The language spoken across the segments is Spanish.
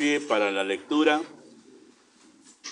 pie para la lectura.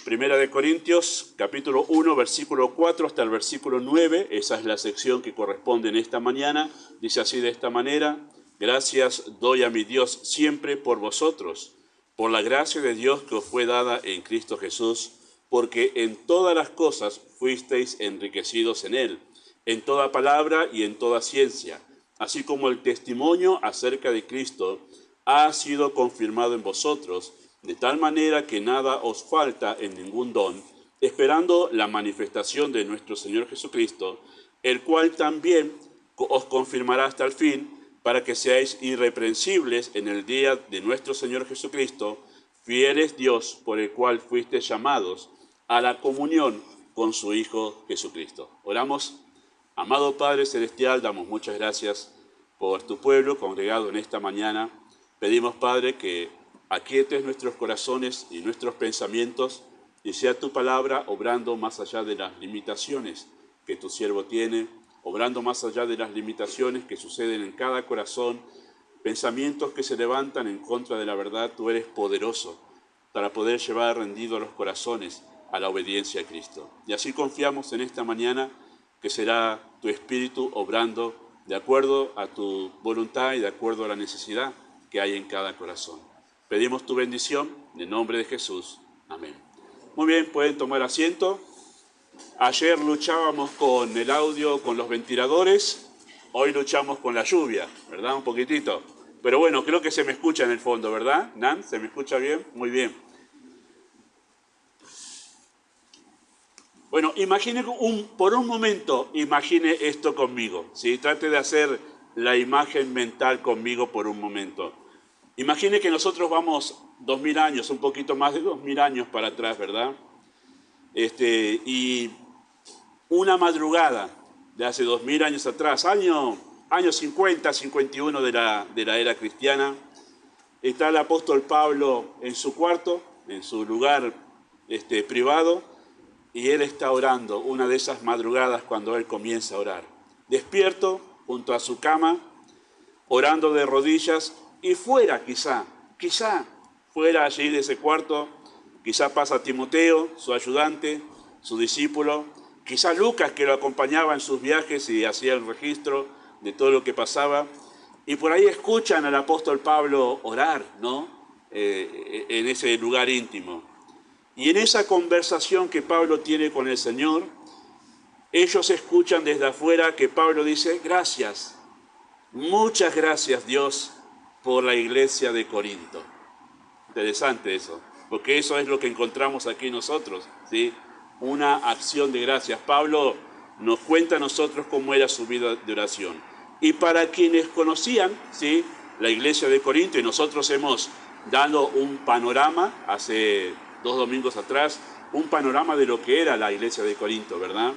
Primera de Corintios, capítulo 1, versículo 4 hasta el versículo 9. Esa es la sección que corresponde en esta mañana. Dice así de esta manera: gracias doy a mi Dios siempre por vosotros, por la gracia de Dios que os fue dada en Cristo Jesús, porque en todas las cosas fuisteis enriquecidos en Él, en toda palabra y en toda ciencia, así como el testimonio acerca de Cristo ha sido confirmado en vosotros, de tal manera que nada os falta en ningún don, esperando la manifestación de nuestro Señor Jesucristo, el cual también os confirmará hasta el fin, para que seáis irreprensibles en el día de nuestro Señor Jesucristo, fieles Dios, por el cual fuisteis llamados a la comunión con su Hijo Jesucristo. Oramos. Amado Padre Celestial, damos muchas gracias por tu pueblo congregado en esta mañana. Pedimos, Padre, que aquietes nuestros corazones y nuestros pensamientos y sea tu palabra obrando más allá de las limitaciones que tu siervo tiene, obrando más allá de las limitaciones que suceden en cada corazón, pensamientos que se levantan en contra de la verdad. Tú eres poderoso para poder llevar rendidos los corazones a la obediencia a Cristo. Y así confiamos en esta mañana que será tu Espíritu obrando de acuerdo a tu voluntad y de acuerdo a la necesidad que hay en cada corazón. Pedimos tu bendición en el nombre de Jesús. Amén. Muy bien, pueden tomar asiento. Ayer luchábamos con el audio, con los ventiladores. Hoy luchamos con la lluvia, ¿verdad? Un poquitito. Pero bueno, creo que se me escucha en el fondo, ¿verdad? ¿Nan? ¿Se me escucha bien? Muy bien. Bueno, por un momento, imagine esto conmigo, ¿sí? Trate de hacer la imagen mental conmigo por un momento. Imagine que nosotros vamos 2000 años, un poquito más de 2000 años para atrás, ¿verdad? Y una madrugada de hace 2000 años atrás, año 50, 51 de la era cristiana, está el apóstol Pablo en su cuarto, en su lugar privado, y él está orando una de esas madrugadas cuando él comienza a orar. Despierto junto a su cama, orando de rodillas, y fuera quizá fuera allí de ese cuarto, quizá pasa Timoteo, su ayudante, su discípulo, quizá Lucas, que lo acompañaba en sus viajes y hacía el registro de todo lo que pasaba, y por ahí escuchan al apóstol Pablo orar, ¿no? En ese lugar íntimo. Y en esa conversación que Pablo tiene con el Señor, ellos escuchan desde afuera que Pablo dice: gracias, muchas gracias Dios por la iglesia de Corinto. Interesante eso, porque eso es lo que encontramos aquí nosotros, ¿sí? Una acción de gracias. Pablo nos cuenta a nosotros cómo era su vida de oración. Y para quienes conocían, ¿sí?, la iglesia de Corinto, y nosotros hemos dado un panorama hace 2 domingos atrás, un panorama de lo que era la iglesia de Corinto, ¿verdad?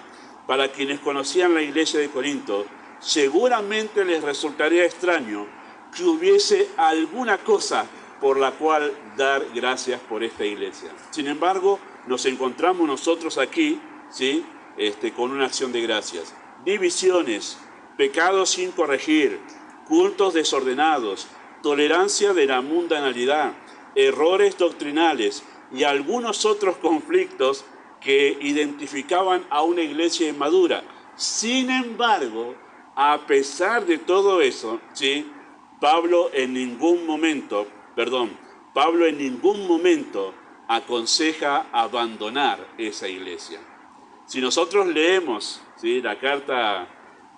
Para quienes conocían la iglesia de Corinto, seguramente les resultaría extraño que hubiese alguna cosa por la cual dar gracias por esta iglesia. Sin embargo, nos encontramos nosotros aquí, ¿sí?, con una acción de gracias. Divisiones, pecados sin corregir, cultos desordenados, tolerancia de la mundanalidad, errores doctrinales y algunos otros conflictos que identificaban a una iglesia inmadura. Sin embargo, a pesar de todo eso, ¿sí?, Pablo en ningún momento aconseja abandonar esa iglesia. Si nosotros leemos, ¿sí?,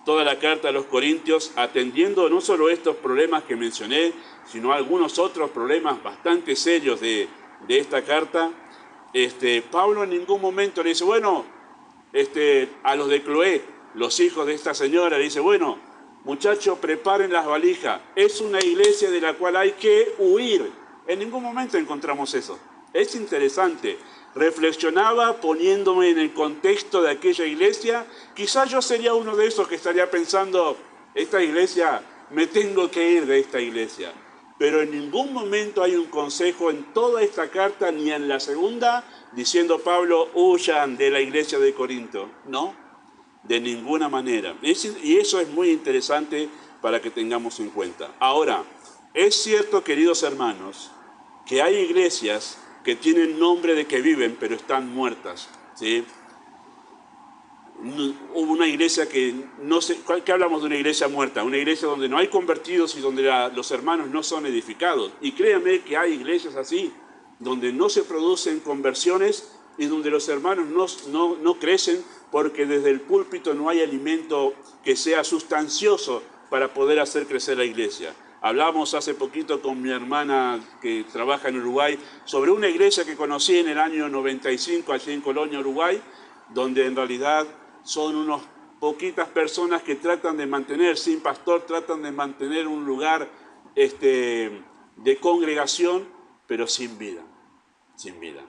toda la carta a los Corintios, atendiendo no solo estos problemas que mencioné, sino algunos otros problemas bastante serios de esta carta, Pablo en ningún momento le dice, bueno, a los de Cloé, los hijos de esta señora, le dice, bueno, muchachos, preparen las valijas. Es una iglesia de la cual hay que huir. En ningún momento encontramos eso. Es interesante. Reflexionaba poniéndome en el contexto de aquella iglesia. Quizás yo sería uno de esos que estaría pensando, esta iglesia, me tengo que ir de esta iglesia. Pero en ningún momento hay un consejo en toda esta carta, ni en la segunda, diciendo Pablo, huyan de la iglesia de Corinto. No, de ninguna manera. Y eso es muy interesante para que tengamos en cuenta. Ahora, es cierto, queridos hermanos, que hay iglesias que tienen nombre de que viven, pero están muertas, ¿sí? Hubo una iglesia que, no sé, ¿qué hablamos de una iglesia muerta? Una iglesia donde no hay convertidos y donde los hermanos no son edificados. Y créanme que hay iglesias así, donde no se producen conversiones y donde los hermanos no crecen porque desde el púlpito no hay alimento que sea sustancioso para poder hacer crecer la iglesia. Hablamos hace poquito con mi hermana que trabaja en Uruguay sobre una iglesia que conocí en el año 95 allí en Colonia, Uruguay, donde en realidad son unas poquitas personas que tratan de mantener, sin pastor, tratan de mantener un lugar de congregación, pero sin vida, sin vida.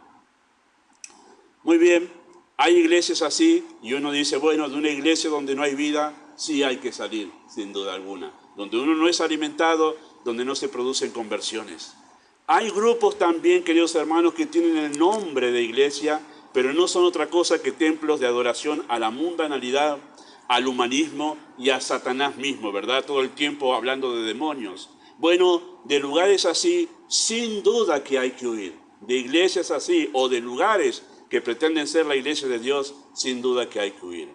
Muy bien, hay iglesias así, y uno dice, bueno, de una iglesia donde no hay vida, sí hay que salir, sin duda alguna. Donde uno no es alimentado, donde no se producen conversiones. Hay grupos también, queridos hermanos, que tienen el nombre de iglesia, pero no son otra cosa que templos de adoración a la mundanalidad, al humanismo y a Satanás mismo, ¿verdad? Todo el tiempo hablando de demonios. Bueno, de lugares así, sin duda que hay que huir. De iglesias así o de lugares que pretenden ser la iglesia de Dios, sin duda que hay que huir.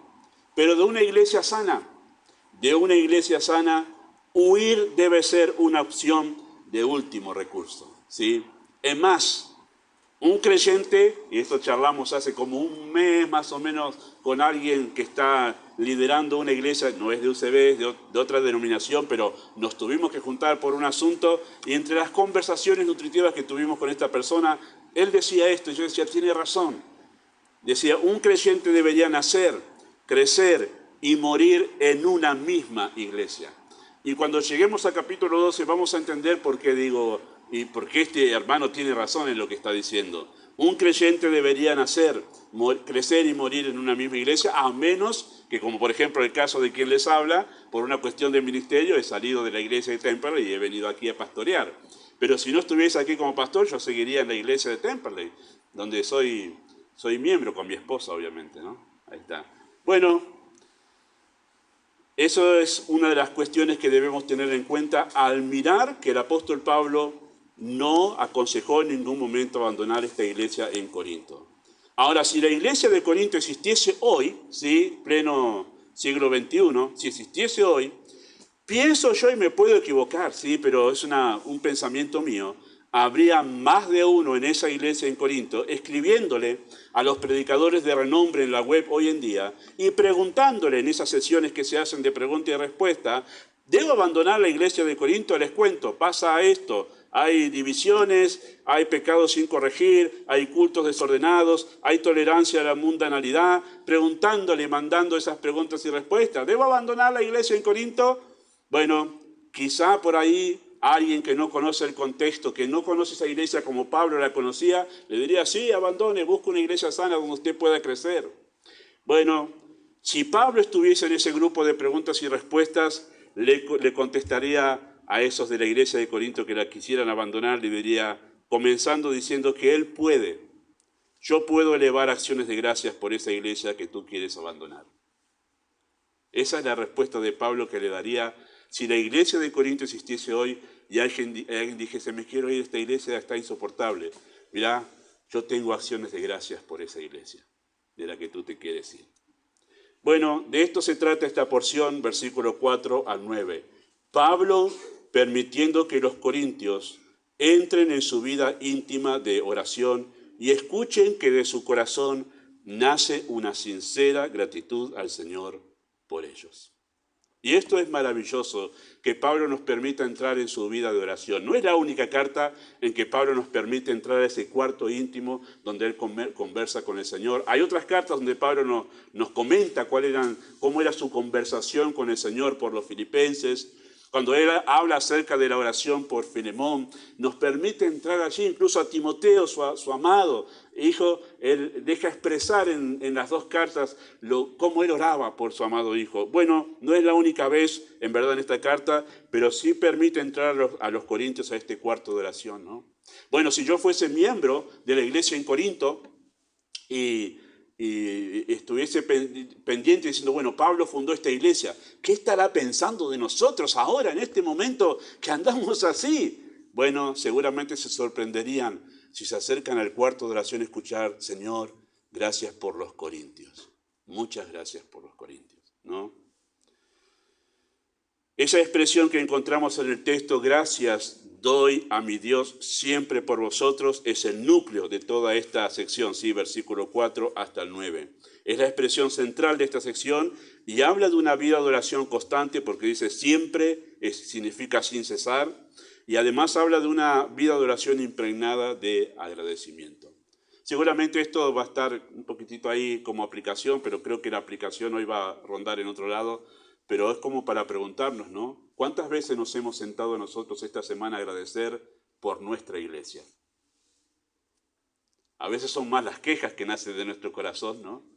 Pero de una iglesia sana, huir debe ser una opción de último recurso, ¿sí? Es más, un creyente, y esto charlamos hace como un mes más o menos con alguien que está liderando una iglesia, no es de UCB, es de otra denominación, pero nos tuvimos que juntar por un asunto, y entre las conversaciones nutritivas que tuvimos con esta persona, él decía esto, y yo decía, tiene razón. Decía, un creyente debería nacer, crecer y morir en una misma iglesia. Y cuando lleguemos al capítulo 12 vamos a entender por qué digo, y por qué este hermano tiene razón en lo que está diciendo. Un creyente debería nacer, crecer y morir en una misma iglesia, a menos que, como por ejemplo el caso de quien les habla, por una cuestión de ministerio he salido de la iglesia de Temperley y he venido aquí a pastorear. Pero si no estuviese aquí como pastor, yo seguiría en la iglesia de Temperley, donde soy miembro con mi esposa, obviamente, ¿no? Ahí está. Bueno, eso es una de las cuestiones que debemos tener en cuenta al mirar que el apóstol Pablo no aconsejó en ningún momento abandonar esta iglesia en Corinto. Ahora, si la iglesia de Corinto existiese hoy, ¿sí? Pleno siglo XXI, si existiese hoy, pienso yo, y me puedo equivocar, ¿sí? Pero es un pensamiento mío, habría más de uno en esa iglesia en Corinto escribiéndole a los predicadores de renombre en la web hoy en día y preguntándole en esas sesiones que se hacen de pregunta y respuesta, ¿debo abandonar la iglesia de Corinto? Les cuento, pasa esto, hay divisiones, hay pecados sin corregir, hay cultos desordenados, hay tolerancia a la mundanalidad, preguntándole, mandando esas preguntas y respuestas. ¿Debo abandonar la iglesia en Corinto? Bueno, quizá por ahí alguien que no conoce el contexto, que no conoce esa iglesia como Pablo la conocía, le diría, sí, abandone, busque una iglesia sana donde usted pueda crecer. Bueno, si Pablo estuviese en ese grupo de preguntas y respuestas, le contestaría a esos de la iglesia de Corinto que la quisieran abandonar, le diría, comenzando diciendo que él puede, yo puedo elevar acciones de gracias por esa iglesia que tú quieres abandonar. Esa es la respuesta de Pablo que le daría. Si la iglesia de Corinto existiese hoy y alguien dijese, me quiero ir a esta iglesia, está insoportable. Mirá, yo tengo acciones de gracias por esa iglesia, de la que tú te quieres ir. Bueno, de esto se trata esta porción, versículo 4 al 9. Pablo permitiendo que los corintios entren en su vida íntima de oración y escuchen que de su corazón nace una sincera gratitud al Señor por ellos. Y esto es maravilloso, que Pablo nos permita entrar en su vida de oración. No es la única carta en que Pablo nos permite entrar a ese cuarto íntimo donde él conversa con el Señor. Hay otras cartas donde Pablo nos comenta cómo era su conversación con el Señor por los filipenses. Cuando él habla acerca de la oración por Filemón, nos permite entrar allí, incluso a Timoteo, su amado hijo, él deja expresar en las dos cartas cómo él oraba por su amado hijo. Bueno, no es la única vez, en verdad, en esta carta, pero sí permite entrar a los corintios a este cuarto de oración, ¿no? Bueno, si yo fuese miembro de la iglesia en Corinto y estuviese pendiente diciendo, bueno, Pablo fundó esta iglesia, ¿qué estará pensando de nosotros ahora, en este momento, que andamos así? Bueno, seguramente se sorprenderían si se acercan al cuarto de oración a escuchar, Señor, gracias por los corintios. Muchas gracias por los corintios, ¿no? Esa expresión que encontramos en el texto, gracias doy a mi Dios siempre por vosotros, es el núcleo de toda esta sección, ¿sí? Versículo 4 hasta el 9. Es la expresión central de esta sección y habla de una vida de oración constante porque dice siempre, significa sin cesar, y además habla de una vida de oración impregnada de agradecimiento. Seguramente esto va a estar un poquitito ahí como aplicación, pero creo que la aplicación hoy va a rondar en otro lado. Pero es como para preguntarnos, ¿no? ¿Cuántas veces nos hemos sentado nosotros esta semana a agradecer por nuestra iglesia? A veces son más las quejas que nacen de nuestro corazón, ¿no?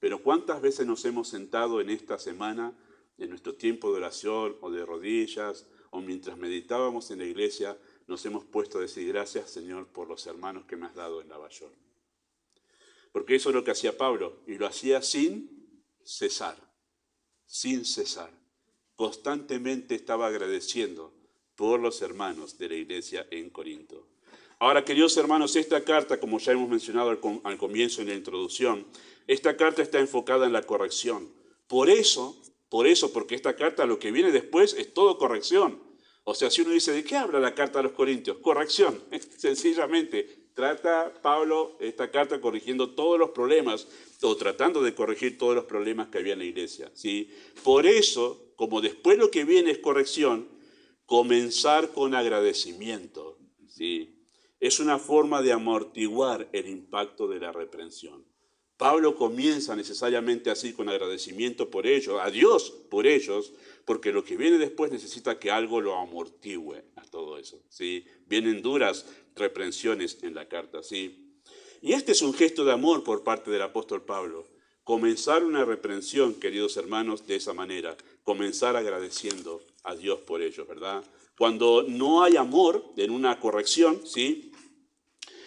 Pero ¿cuántas veces nos hemos sentado en esta semana, en nuestro tiempo de oración o de rodillas, o mientras meditábamos en la iglesia, nos hemos puesto a decir gracias, Señor, por los hermanos que me has dado en Lavallol? Porque eso es lo que hacía Pablo, y lo hacía sin cesar. Sin cesar. Constantemente estaba agradeciendo por los hermanos de la iglesia en Corinto. Ahora, queridos hermanos, esta carta, como ya hemos mencionado al comienzo en la introducción, esta carta está enfocada en la corrección. Por eso, porque esta carta lo que viene después es todo corrección. O sea, si uno dice, ¿de qué habla la carta a los Corintios? Corrección, sencillamente. Trata Pablo esta carta corrigiendo todos los problemas, o tratando de corregir todos los problemas que había en la iglesia, ¿sí? Por eso, como después lo que viene es corrección, comenzar con agradecimiento, ¿sí? Es una forma de amortiguar el impacto de la reprensión. Pablo comienza necesariamente así con agradecimiento por ellos, a Dios por ellos, porque lo que viene después necesita que algo lo amortigüe a todo eso, ¿sí? Vienen duras reprensiones en la carta, ¿sí? Y este es un gesto de amor por parte del apóstol Pablo. Comenzar una reprensión, queridos hermanos, de esa manera. Comenzar agradeciendo a Dios por ellos, ¿verdad? Cuando no hay amor en una corrección, ¿sí?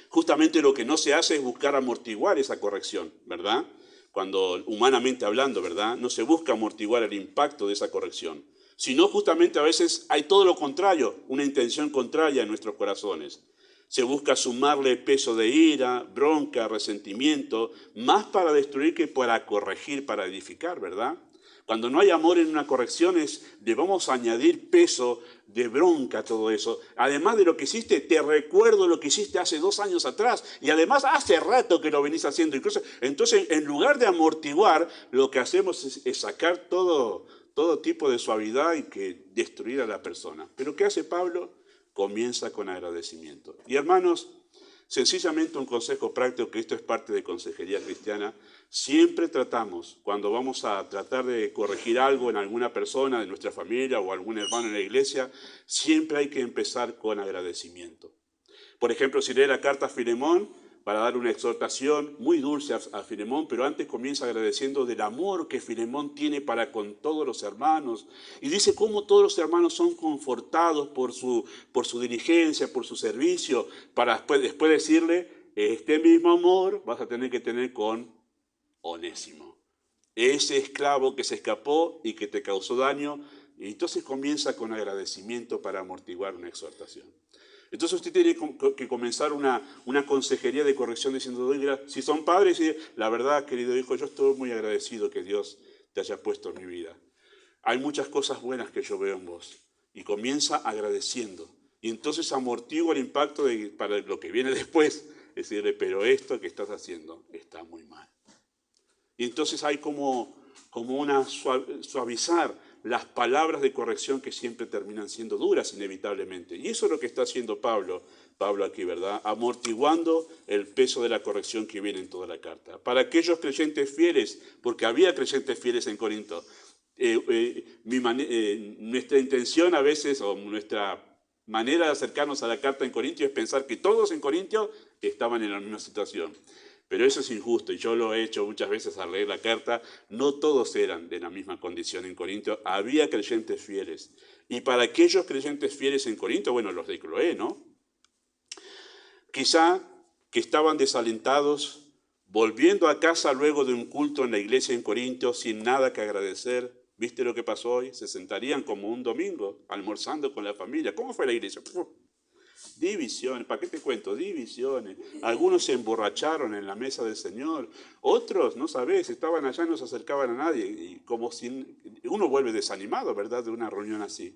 Justamente lo que no se hace es buscar amortiguar esa corrección, ¿verdad? Cuando humanamente hablando, ¿verdad? No se busca amortiguar el impacto de esa corrección, sino justamente a veces hay todo lo contrario, una intención contraria en nuestros corazones. Se busca sumarle peso de ira, bronca, resentimiento, más para destruir que para corregir, para edificar, ¿verdad? Cuando no hay amor en una corrección le vamos a añadir peso de bronca a todo eso. Además de lo que hiciste, te recuerdo lo que hiciste hace 2 años atrás. Y además hace rato que lo venís haciendo. Incluso, entonces, en lugar de amortiguar, lo que hacemos es sacar todo tipo de suavidad y que destruir a la persona. Pero ¿qué hace Pablo? Comienza con agradecimiento. Y hermanos, sencillamente un consejo práctico, que esto es parte de consejería cristiana, siempre tratamos, cuando vamos a tratar de corregir algo en alguna persona de nuestra familia o algún hermano en la iglesia, siempre hay que empezar con agradecimiento. Por ejemplo, si lee la carta a Filemón, para dar una exhortación muy dulce a Filemón, pero antes comienza agradeciendo del amor que Filemón tiene para con todos los hermanos. Y dice cómo todos los hermanos son confortados por su diligencia, por su servicio, para después decirle, este mismo amor vas a tener que tener con Onésimo, ese esclavo que se escapó y que te causó daño. Y entonces comienza con agradecimiento para amortiguar una exhortación. Entonces usted tiene que comenzar una consejería de corrección diciendo, si son padres, la verdad, querido hijo, yo estoy muy agradecido que Dios te haya puesto en mi vida. Hay muchas cosas buenas que yo veo en vos. Y comienza agradeciendo. Y entonces amortigua el impacto para lo que viene después. Decirle, pero esto que estás haciendo está muy mal. Y entonces hay como una suavizar las palabras de corrección que siempre terminan siendo duras inevitablemente. Y eso es lo que está haciendo Pablo aquí, ¿verdad? Amortiguando el peso de la corrección que viene en toda la carta. Para aquellos creyentes fieles, porque había creyentes fieles en Corinto, nuestra intención a veces, o nuestra manera de acercarnos a la carta en Corintio es pensar que todos en Corintio estaban en la misma situación. Pero eso es injusto, y yo lo he hecho muchas veces al leer la carta. No todos eran de la misma condición en Corinto, había creyentes fieles. Y para aquellos creyentes fieles en Corinto, bueno, los de Cloé, ¿no? Quizá que estaban desalentados, volviendo a casa luego de un culto en la iglesia en Corinto, sin nada que agradecer. ¿Viste lo que pasó hoy? Se sentarían como un domingo, almorzando con la familia. ¿Cómo fue la iglesia? Divisiones, ¿para qué te cuento? Divisiones. Algunos se emborracharon en la mesa del Señor, otros, no sabés, estaban allá, no se acercaban a nadie, y como si uno vuelve desanimado, ¿verdad?, de una reunión así.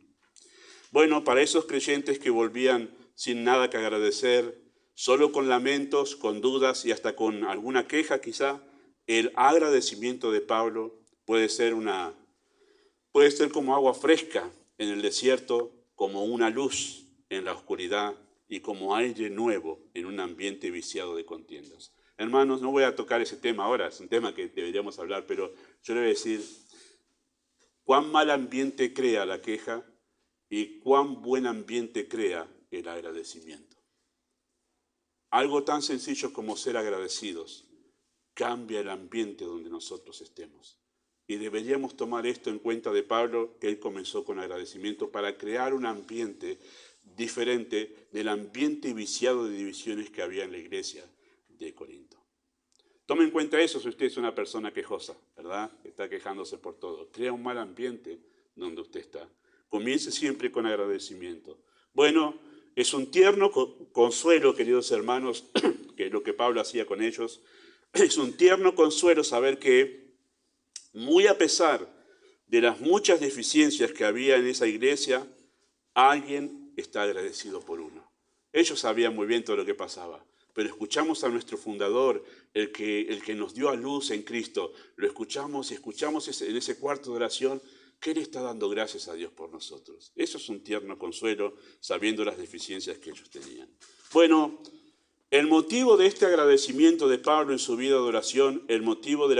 Bueno, para esos creyentes que volvían sin nada que agradecer, solo con lamentos, con dudas y hasta con alguna queja quizá, el agradecimiento de Pablo puede ser como agua fresca en el desierto, como una luz en la oscuridad y como aire nuevo en un ambiente viciado de contiendas. Hermanos, no voy a tocar ese tema ahora, es un tema que deberíamos hablar, pero yo le voy a decir cuán mal ambiente crea la queja y cuán buen ambiente crea el agradecimiento. Algo tan sencillo como ser agradecidos cambia el ambiente donde nosotros estemos. Y deberíamos tomar esto en cuenta de Pablo, que él comenzó con agradecimiento para crear un ambiente diferente del ambiente viciado de divisiones que había en la iglesia de Corinto. Tome en cuenta eso si usted es una persona quejosa, ¿verdad? Está quejándose por todo. Crea un mal ambiente donde usted está. Comience siempre con agradecimiento. Bueno, es un tierno consuelo, queridos hermanos, que es lo que Pablo hacía con ellos. Es un tierno consuelo saber que, muy a pesar de las muchas deficiencias que había en esa iglesia, alguien está agradecido por uno. Ellos sabían muy bien todo lo que pasaba, pero escuchamos a nuestro fundador, el que nos dio a luz en Cristo, lo escuchamos y escuchamos en ese cuarto de oración que Él está dando gracias a Dios por nosotros. Eso es un tierno consuelo, sabiendo las deficiencias que ellos tenían. Bueno, el motivo de este agradecimiento de Pablo en su vida de oración, el motivo del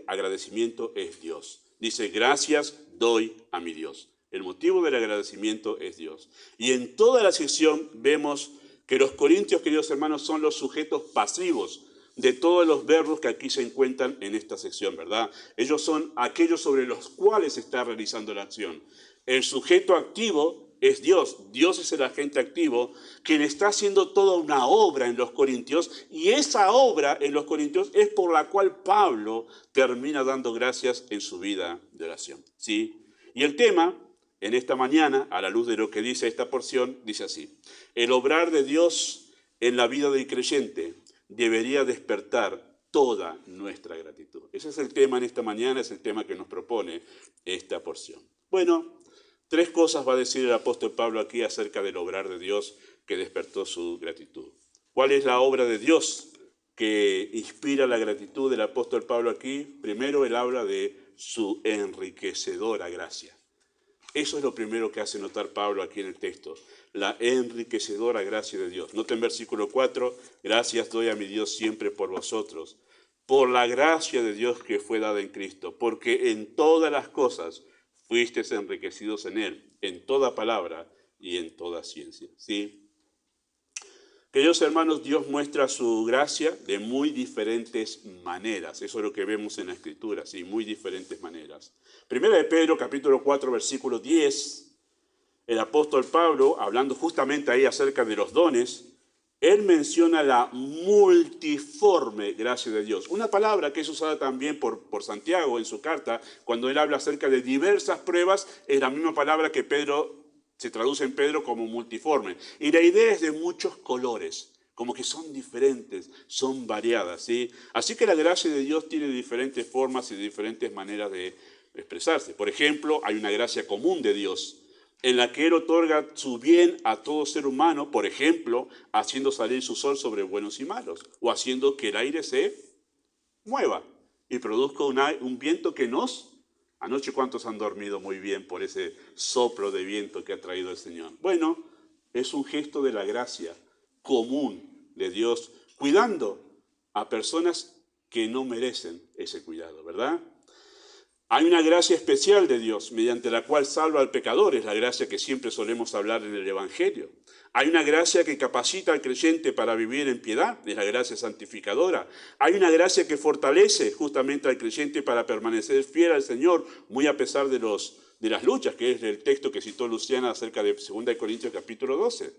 agradecimiento es Dios. Dice, gracias doy a mi Dios. El motivo del agradecimiento es Dios. Y en toda la sección vemos que los corintios, queridos hermanos, son los sujetos pasivos de todos los verbos que aquí se encuentran en esta sección, ¿verdad? Ellos son aquellos sobre los cuales se está realizando la acción. El sujeto activo es Dios. Dios es el agente activo, quien está haciendo toda una obra en los corintios, y esa obra en los corintios es por la cual Pablo termina dando gracias en su vida de oración, ¿sí? Y el tema, en esta mañana, a la luz de lo que dice esta porción, dice así: el obrar de Dios en la vida del creyente debería despertar toda nuestra gratitud. Ese es el tema en esta mañana, es el tema que nos propone esta porción. Bueno, 3 cosas va a decir el apóstol Pablo aquí acerca del obrar de Dios que despertó su gratitud. ¿Cuál es la obra de Dios que inspira la gratitud del apóstol Pablo aquí? Primero, él habla de su enriquecedora gracia. Eso es lo primero que hace notar Pablo aquí en el texto, la enriquecedora gracia de Dios. Noten versículo 4, gracias doy a mi Dios siempre por vosotros, por la gracia de Dios que fue dada en Cristo, porque en todas las cosas fuisteis enriquecidos en Él, en toda palabra y en toda ciencia. ¿Sí? Queridos hermanos, Dios muestra su gracia de muy diferentes maneras. Eso es lo que vemos en la Escritura, sí, muy diferentes maneras. Primera de Pedro, capítulo 4, versículo 10, el apóstol Pablo, hablando justamente ahí acerca de los dones, él menciona la multiforme gracia de Dios. Una palabra que es usada también por Santiago en su carta, cuando él habla acerca de diversas pruebas, es la misma palabra que se traduce en Pedro como multiforme. Y la idea es de muchos colores, como que son diferentes, son variadas, ¿sí? Así que la gracia de Dios tiene diferentes formas y diferentes maneras de expresarse. Por ejemplo, hay una gracia común de Dios, en la que Él otorga su bien a todo ser humano, por ejemplo, haciendo salir su sol sobre buenos y malos, o haciendo que el aire se mueva y produzca un viento que nos... Anoche, ¿cuántos han dormido muy bien por ese soplo de viento que ha traído el Señor? Bueno, es un gesto de la gracia común de Dios, cuidando a personas que no merecen ese cuidado, ¿verdad? Hay una gracia especial de Dios, mediante la cual salva al pecador, es la gracia que siempre solemos hablar en el Evangelio. Hay una gracia que capacita al creyente para vivir en piedad, es la gracia santificadora. Hay una gracia que fortalece justamente al creyente para permanecer fiel al Señor, muy a pesar de las luchas, que es el texto que citó Luciana acerca de 2 Corintios capítulo 12.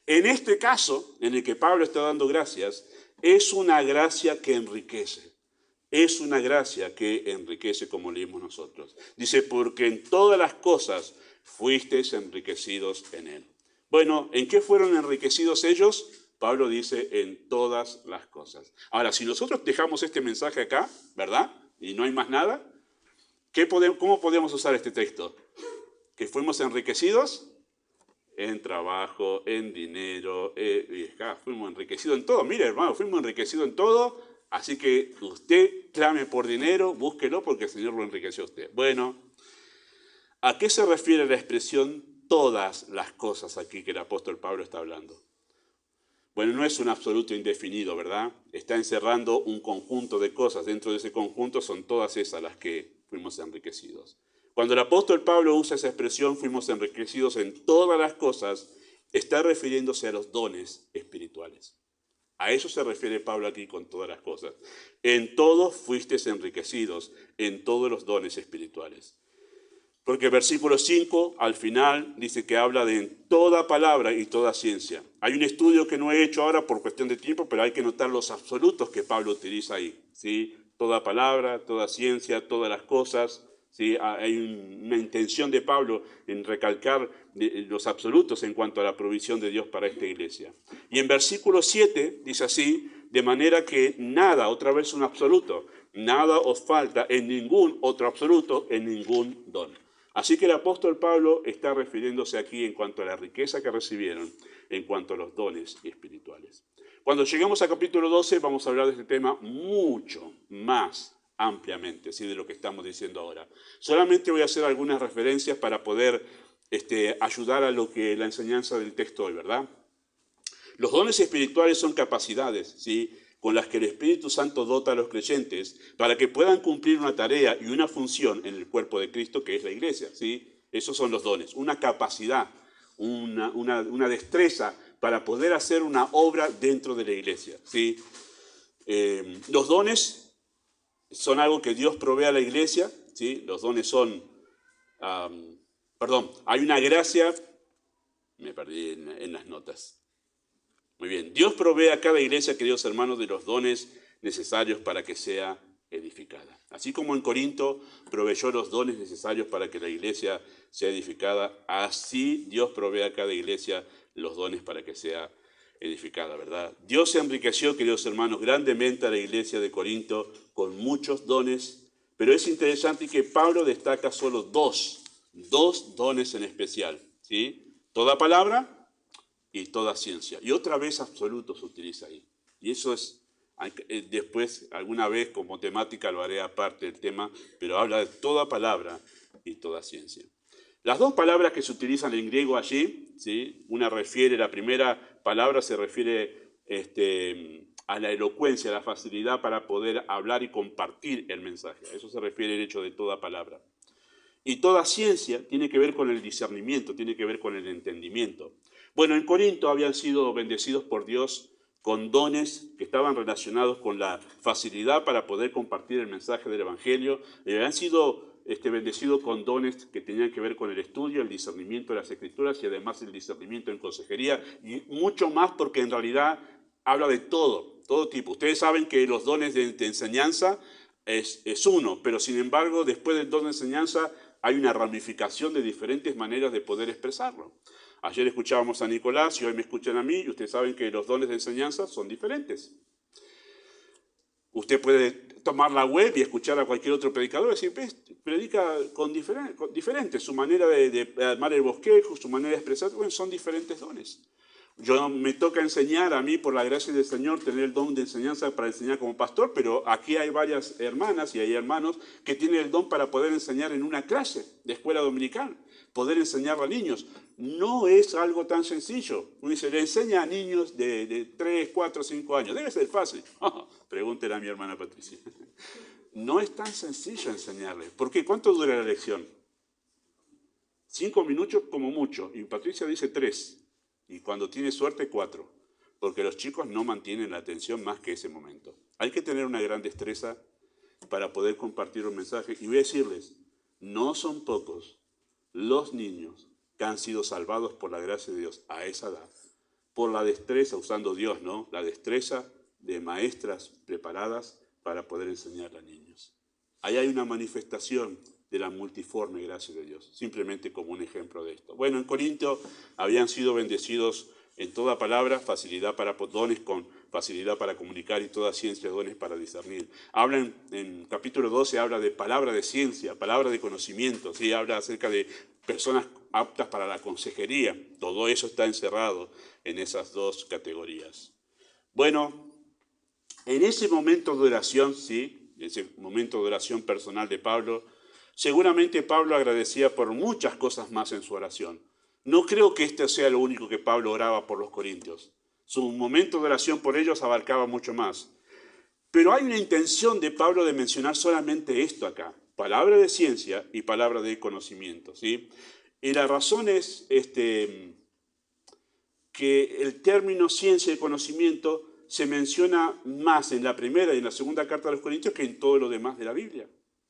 En este caso, en el que Pablo está dando gracias, es una gracia que enriquece. Es una gracia que enriquece, como leímos nosotros. Dice, porque en todas las cosas fuisteis enriquecidos en Él. Bueno, ¿en qué fueron enriquecidos ellos? Pablo dice, en todas las cosas. Ahora, si nosotros dejamos este mensaje acá, ¿verdad? Y no hay más nada, ¿cómo podemos usar este texto? Que fuimos enriquecidos en trabajo, en dinero, fuimos enriquecidos en todo. Mire, hermano, fuimos enriquecidos en todo, así que usted clame por dinero, búsquelo porque el Señor lo enriqueció a usted. Bueno, ¿a qué se refiere la expresión todas las cosas aquí que el apóstol Pablo está hablando? Bueno, no es un absoluto indefinido, ¿verdad? Está encerrando un conjunto de cosas. Dentro de ese conjunto son todas esas las que fuimos enriquecidos. Cuando el apóstol Pablo usa esa expresión, fuimos enriquecidos en todas las cosas, está refiriéndose a los dones espirituales. A eso se refiere Pablo aquí con todas las cosas. En todo fuisteis enriquecidos, en todos los dones espirituales. Porque el versículo 5 al final dice que habla de toda palabra y toda ciencia. Hay un estudio que no he hecho ahora por cuestión de tiempo, pero hay que notar los absolutos que Pablo utiliza ahí, ¿sí? Toda palabra, toda ciencia, todas las cosas, ¿sí? Hay una intención de Pablo en recalcar los absolutos en cuanto a la provisión de Dios para esta iglesia. Y en versículo 7 dice así, de manera que nada, otra vez un absoluto, nada os falta en ningún otro absoluto, en ningún don. Así que el apóstol Pablo está refiriéndose aquí en cuanto a la riqueza que recibieron, en cuanto a los dones espirituales. Cuando lleguemos al capítulo 12 vamos a hablar de este tema mucho más ampliamente, ¿sí? De lo que estamos diciendo ahora. Solamente voy a hacer algunas referencias para poder ayudar a lo que la enseñanza del texto hoy, ¿verdad? Los dones espirituales son capacidades, ¿sí?, con las que el Espíritu Santo dota a los creyentes para que puedan cumplir una tarea y una función en el cuerpo de Cristo, que es la iglesia, ¿sí? Esos son los dones, una capacidad, una destreza para poder hacer una obra dentro de la iglesia, ¿sí? Los dones son algo que Dios provee a la iglesia, ¿sí? Los dones son, hay una gracia, me perdí en las notas. Muy bien, Dios provee a cada iglesia, queridos hermanos, de los dones necesarios para que sea edificada. Así como en Corinto proveyó los dones necesarios para que la iglesia sea edificada, así Dios provee a cada iglesia los dones para que sea edificada, ¿verdad? Dios se enriqueció, queridos hermanos, grandemente a la iglesia de Corinto con muchos dones, pero es interesante que Pablo destaca solo dos dones en especial, ¿sí? Toda palabra y toda ciencia. Y otra vez absoluto se utiliza ahí. Y eso es, después, alguna vez como temática lo haré aparte del tema, pero habla de toda palabra y toda ciencia. Las dos palabras que se utilizan en griego allí, ¿sí? La primera palabra se refiere a la elocuencia, a la facilidad para poder hablar y compartir el mensaje. A eso se refiere el hecho de toda palabra. Y toda ciencia tiene que ver con el discernimiento, tiene que ver con el entendimiento. Bueno, en Corinto habían sido bendecidos por Dios con dones que estaban relacionados con la facilidad para poder compartir el mensaje del Evangelio. Habían sido bendecidos con dones que tenían que ver con el estudio, el discernimiento de las Escrituras y además el discernimiento en consejería y mucho más porque en realidad habla de todo tipo. Ustedes saben que los dones de enseñanza es uno, pero sin embargo después del don de enseñanza hay una ramificación de diferentes maneras de poder expresarlo. Ayer escuchábamos a Nicolás y hoy me escuchan a mí y ustedes saben que los dones de enseñanza son diferentes. Usted puede tomar la web y escuchar a cualquier otro predicador y decir, predica con diferente, su manera de armar el bosquejo, su manera de expresar, bueno, son diferentes dones. Me toca enseñar a mí, por la gracia del Señor, tener el don de enseñanza para enseñar como pastor, pero aquí hay varias hermanas y hay hermanos que tienen el don para poder enseñar en una clase de escuela dominical, poder enseñar a niños. No es algo tan sencillo. Uno dice, le enseña a niños de 3, 4, 5 años. Debe ser fácil. Pregúntele a mi hermana Patricia. No es tan sencillo enseñarles. ¿Por qué? ¿Cuánto dura la lección? 5 minutos como mucho. Y Patricia dice 3. Y cuando tiene suerte, 4, porque los chicos no mantienen la atención más que ese momento. Hay que tener una gran destreza para poder compartir un mensaje. Y voy a decirles, no son pocos los niños que han sido salvados por la gracia de Dios a esa edad, por la destreza, usando Dios, ¿no? La destreza de maestras preparadas para poder enseñar a niños. Ahí hay una manifestación de la multiforme gracia de Dios, simplemente como un ejemplo de esto. Bueno, en Corinto habían sido bendecidos en toda palabra, facilidad para dones con facilidad para comunicar y toda ciencia, dones para discernir. Habla en capítulo 12, habla de palabra de ciencia, palabra de conocimiento, ¿sí? Habla acerca de personas aptas para la consejería. Todo eso está encerrado en esas dos categorías. Bueno, en ese momento de oración, sí, ese momento de oración personal de Pablo, seguramente Pablo agradecía por muchas cosas más en su oración. No creo que este sea lo único que Pablo oraba por los corintios. Su momento de oración por ellos abarcaba mucho más. Pero hay una intención de Pablo de mencionar solamente esto acá, palabra de ciencia y palabra de conocimiento, ¿sí? Y la razón es que el término ciencia y conocimiento se menciona más en la primera y en la segunda carta de los Corintios que en todo lo demás de la Biblia.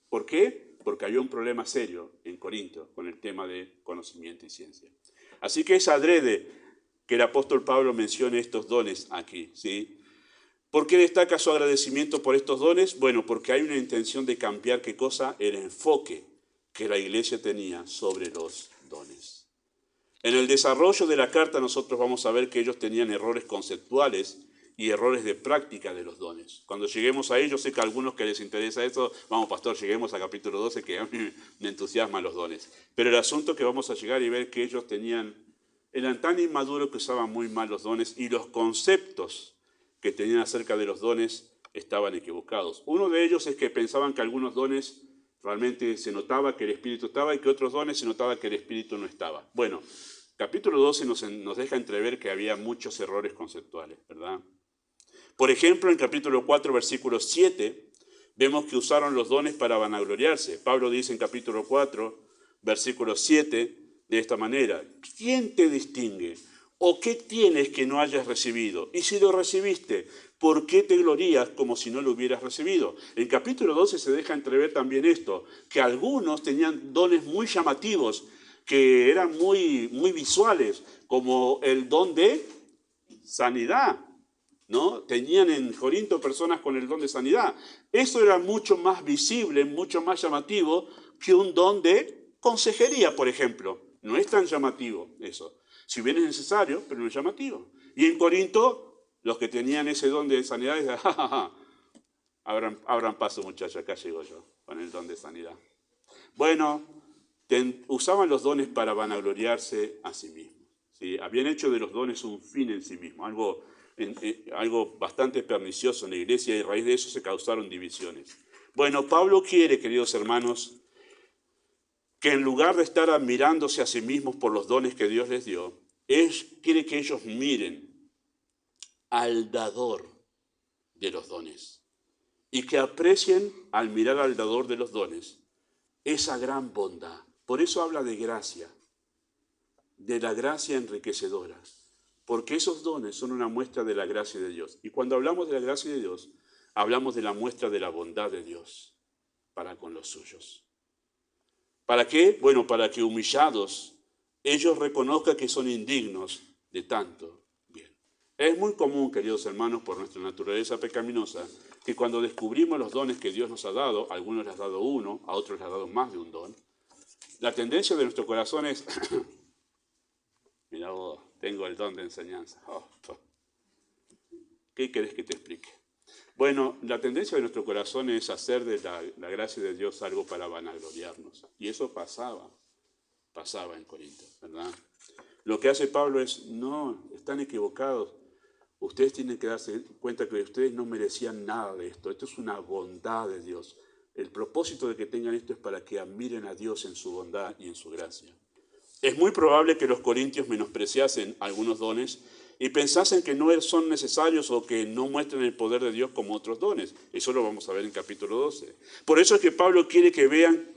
¿Por qué? Porque había un problema serio en Corinto con el tema de conocimiento y ciencia. Así que es adrede que el apóstol Pablo mencione estos dones aquí, ¿sí? ¿Por qué destaca su agradecimiento por estos dones? Bueno, porque hay una intención de cambiar, ¿qué cosa? El enfoque que la iglesia tenía sobre los dones. En el desarrollo de la carta nosotros vamos a ver que ellos tenían errores conceptuales y errores de práctica de los dones. Cuando lleguemos a ellos, sé que a algunos que les interesa eso, vamos pastor, lleguemos a capítulo 12, que a mí me entusiasman los dones. Pero el asunto que vamos a llegar y ver que ellos eran tan inmaduros que usaban muy mal los dones y los conceptos que tenían acerca de los dones estaban equivocados. Uno de ellos es que pensaban que algunos dones realmente se notaba que el Espíritu estaba y que otros dones se notaba que el Espíritu no estaba. Bueno, capítulo 12 nos deja entrever que había muchos errores conceptuales, ¿verdad? Por ejemplo, en capítulo 4, versículo 7, vemos que usaron los dones para vanagloriarse. Pablo dice en capítulo 4, versículo 7, de esta manera: ¿quién te distingue? ¿O qué tienes que no hayas recibido? Y si lo recibiste, ¿por qué te glorías como si no lo hubieras recibido? En capítulo 12 se deja entrever también esto, que algunos tenían dones muy llamativos, que eran muy visuales, como el don de sanidad, ¿no? Tenían en Corinto personas con el don de sanidad. Eso era mucho más visible, mucho más llamativo que un don de consejería, por ejemplo. No es tan llamativo eso. Si bien es necesario, pero no es llamativo. Y en Corinto, los que tenían ese don de sanidad, decían, ja, ja, ja, abran paso, muchachos, acá llego yo, con el don de sanidad. Bueno, usaban los dones para vanagloriarse a sí mismos, ¿sí? Habían hecho de los dones un fin en sí mismo, algo bastante pernicioso en la iglesia, y a raíz de eso se causaron divisiones. Bueno, Pablo quiere, queridos hermanos, que en lugar de estar admirándose a sí mismos por los dones que Dios les dio, quiere que ellos miren al dador de los dones y que aprecien al mirar al dador de los dones esa gran bondad. Por eso habla de gracia, de la gracia enriquecedora, porque esos dones son una muestra de la gracia de Dios. Y cuando hablamos de la gracia de Dios, hablamos de la muestra de la bondad de Dios para con los suyos. ¿Para qué? Bueno, para que humillados ellos reconozcan que son indignos de tanto bien. Es muy común, queridos hermanos, por nuestra naturaleza pecaminosa, que cuando descubrimos los dones que Dios nos ha dado, a algunos les ha dado uno, a otros les ha dado más de un don, la tendencia de nuestro corazón es, mira vos, tengo el don de enseñanza. ¿Qué querés que te explique? Bueno, la tendencia de nuestro corazón es hacer de la gracia de Dios algo para vanagloriarnos. Y eso pasaba en Corinto, ¿verdad? Lo que hace Pablo es, no, están equivocados. Ustedes tienen que darse cuenta que ustedes no merecían nada de esto. Esto es una bondad de Dios. El propósito de que tengan esto es para que admiren a Dios en su bondad y en su gracia. Es muy probable que los corintios menospreciasen algunos dones y pensasen que no son necesarios o que no muestran el poder de Dios como otros dones. Eso lo vamos a ver en capítulo 12. Por eso es que Pablo quiere que vean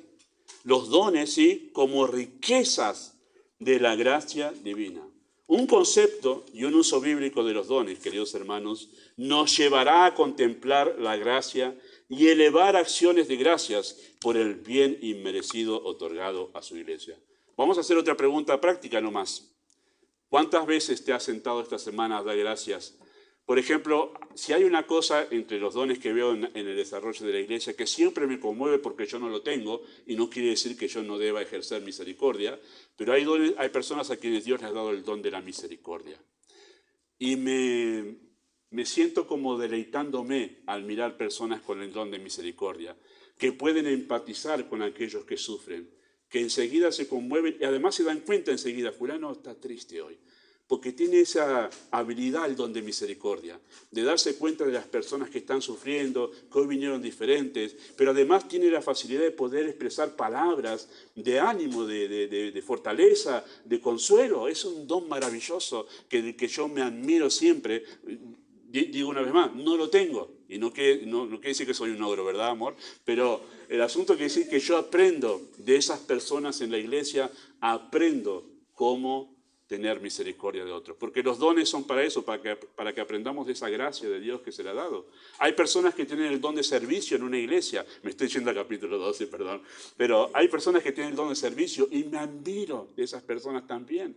los dones, ¿sí?, como riquezas de la gracia divina. Un concepto y un uso bíblico de los dones, queridos hermanos, nos llevará a contemplar la gracia y elevar acciones de gracias por el bien inmerecido otorgado a su iglesia. Vamos a hacer otra pregunta práctica nomás. ¿Cuántas veces te has sentado esta semana a dar gracias Por ejemplo, si hay una cosa entre los dones que veo en el desarrollo de la iglesia que siempre me conmueve porque yo no lo tengo, y no quiere decir que yo no deba ejercer misericordia, pero hay personas a quienes Dios les ha dado el don de la misericordia. Y me siento como deleitándome al mirar personas con el don de misericordia, que pueden empatizar con aquellos que sufren, que enseguida se conmueven y además se dan cuenta enseguida, fulano está triste hoy, porque tiene esa habilidad, el don de misericordia, de darse cuenta de las personas que están sufriendo, que hoy vinieron diferentes, pero además tiene la facilidad de poder expresar palabras de ánimo, de fortaleza, de consuelo. Es un don maravilloso que yo me admiro siempre. Digo una vez más, no lo tengo, y no quiere decir que soy un ogro, ¿verdad, amor? Pero el asunto quiere decir que yo aprendo de esas personas en la iglesia, aprendo cómo tener misericordia de otros, porque los dones son para eso, para que aprendamos de esa gracia de Dios que se le ha dado. Hay personas que tienen el don de servicio en una iglesia, me estoy yendo al capítulo 12, perdón, pero hay personas que tienen el don de servicio y me admiro de esas personas también,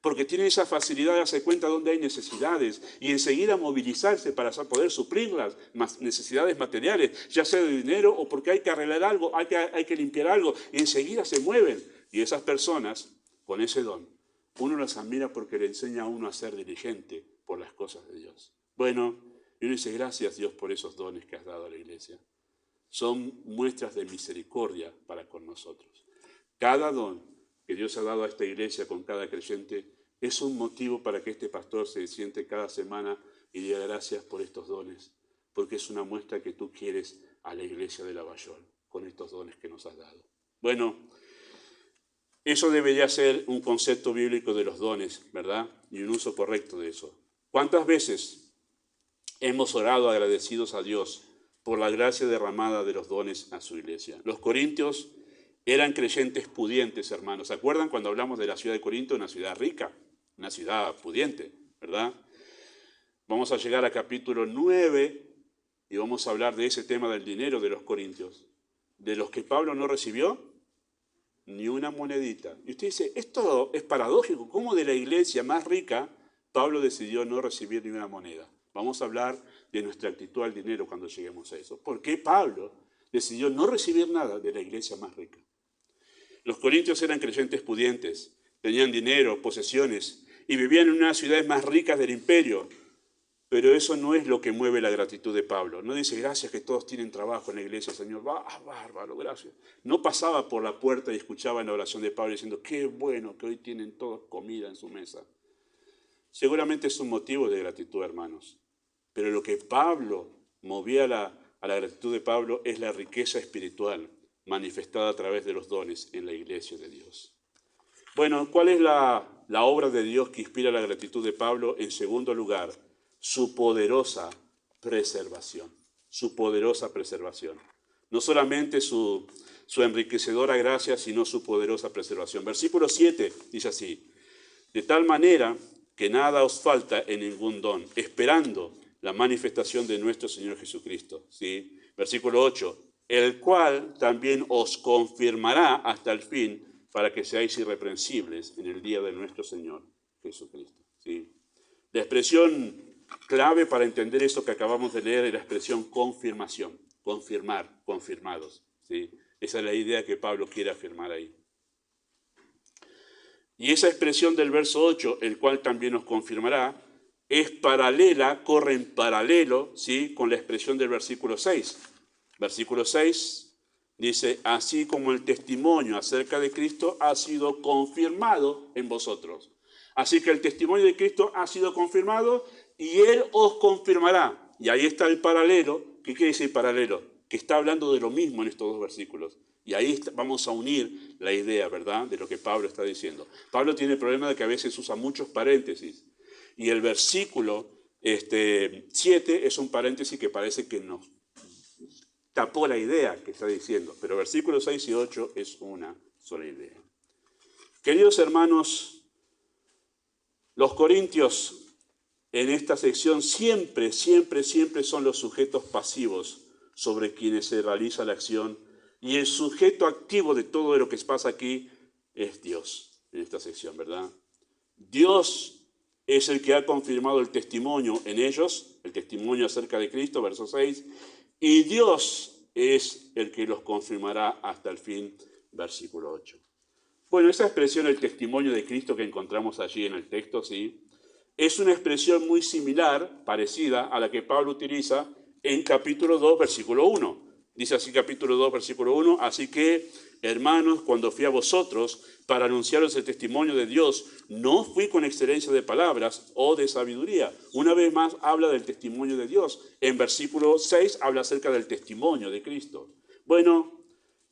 porque tienen esa facilidad de darse cuenta dónde hay necesidades y enseguida movilizarse para poder suplirlas, necesidades materiales, ya sea de dinero o porque hay que arreglar algo, hay que limpiar algo, y enseguida se mueven. Y esas personas, con ese don, uno las admira porque le enseña a uno a ser diligente por las cosas de Dios. Bueno, y uno dice, gracias Dios por esos dones que has dado a la iglesia. Son muestras de misericordia para con nosotros. Cada don que Dios ha dado a esta iglesia con cada creyente es un motivo para que este pastor se siente cada semana y diga gracias por estos dones, porque es una muestra que tú quieres a la iglesia de Lavallol con estos dones que nos has dado. Bueno, eso debería ser un concepto bíblico de los dones, ¿verdad? Y un uso correcto de eso. ¿Cuántas veces hemos orado agradecidos a Dios por la gracia derramada de los dones a su iglesia? Los corintios eran creyentes pudientes, hermanos. ¿Se acuerdan cuando hablamos de la ciudad de Corinto? Una ciudad rica, una ciudad pudiente, ¿verdad? Vamos a llegar a capítulo 9 y vamos a hablar de ese tema del dinero de los corintios, de los que Pablo no recibió ni una monedita. Y usted dice, esto es paradójico, ¿cómo de la iglesia más rica Pablo decidió no recibir ni una moneda? Vamos a hablar de nuestra actitud al dinero cuando lleguemos a eso. ¿Por qué Pablo decidió no recibir nada de la iglesia más rica? Los corintios eran creyentes pudientes, tenían dinero, posesiones, y vivían en una de las ciudades más ricas del imperio. Pero eso no es lo que mueve la gratitud de Pablo. No dice, gracias que todos tienen trabajo en la iglesia, Señor. Bárbaro, gracias. No pasaba por la puerta y escuchaba en la oración de Pablo diciendo, qué bueno que hoy tienen todos comida en su mesa. Seguramente es un motivo de gratitud, hermanos. Pero lo que Pablo movía a la gratitud de Pablo es la riqueza espiritual manifestada a través de los dones en la iglesia de Dios. Bueno, ¿cuál es la obra de Dios que inspira la gratitud de Pablo? En segundo lugar, su poderosa preservación. Su poderosa preservación. No solamente su enriquecedora gracia, sino su poderosa preservación. Versículo 7 dice así, de tal manera que nada os falta en ningún don, esperando la manifestación de nuestro Señor Jesucristo. ¿Sí? Versículo 8, el cual también os confirmará hasta el fin para que seáis irreprensibles en el día de nuestro Señor Jesucristo. ¿Sí? La expresión clave para entender esto que acabamos de leer es la expresión confirmación, confirmar, confirmados. ¿Sí? Esa es la idea que Pablo quiere afirmar ahí. Y esa expresión del verso 8, el cual también nos confirmará, es paralela, corre en paralelo, ¿sí?, con la expresión del versículo 6. Versículo 6 dice, así como el testimonio acerca de Cristo ha sido confirmado en vosotros. Así que el testimonio de Cristo ha sido confirmado y Él os confirmará. Y ahí está el paralelo. ¿Qué quiere decir paralelo? Que está hablando de lo mismo en estos dos versículos. Y ahí vamos a unir la idea, ¿verdad?, de lo que Pablo está diciendo. Pablo tiene el problema de que a veces usa muchos paréntesis. Y el versículo 7 es un paréntesis que parece que nos tapó la idea que está diciendo. Pero versículos 6 y 8 es una sola idea. Queridos hermanos, los corintios en esta sección siempre son los sujetos pasivos sobre quienes se realiza la acción, y el sujeto activo de todo lo que pasa aquí es Dios, en esta sección, ¿verdad? Dios es el que ha confirmado el testimonio en ellos, el testimonio acerca de Cristo, verso 6, y Dios es el que los confirmará hasta el fin, versículo 8. Bueno, esa expresión, el testimonio de Cristo que encontramos allí en el texto, sí, es una expresión muy similar, parecida a la que Pablo utiliza en capítulo 2, versículo 1. Dice así capítulo 2, versículo 1, así que, hermanos, cuando fui a vosotros para anunciaros el testimonio de Dios, no fui con excelencia de palabras o de sabiduría. Una vez más habla del testimonio de Dios. En versículo 6 habla acerca del testimonio de Cristo. Bueno,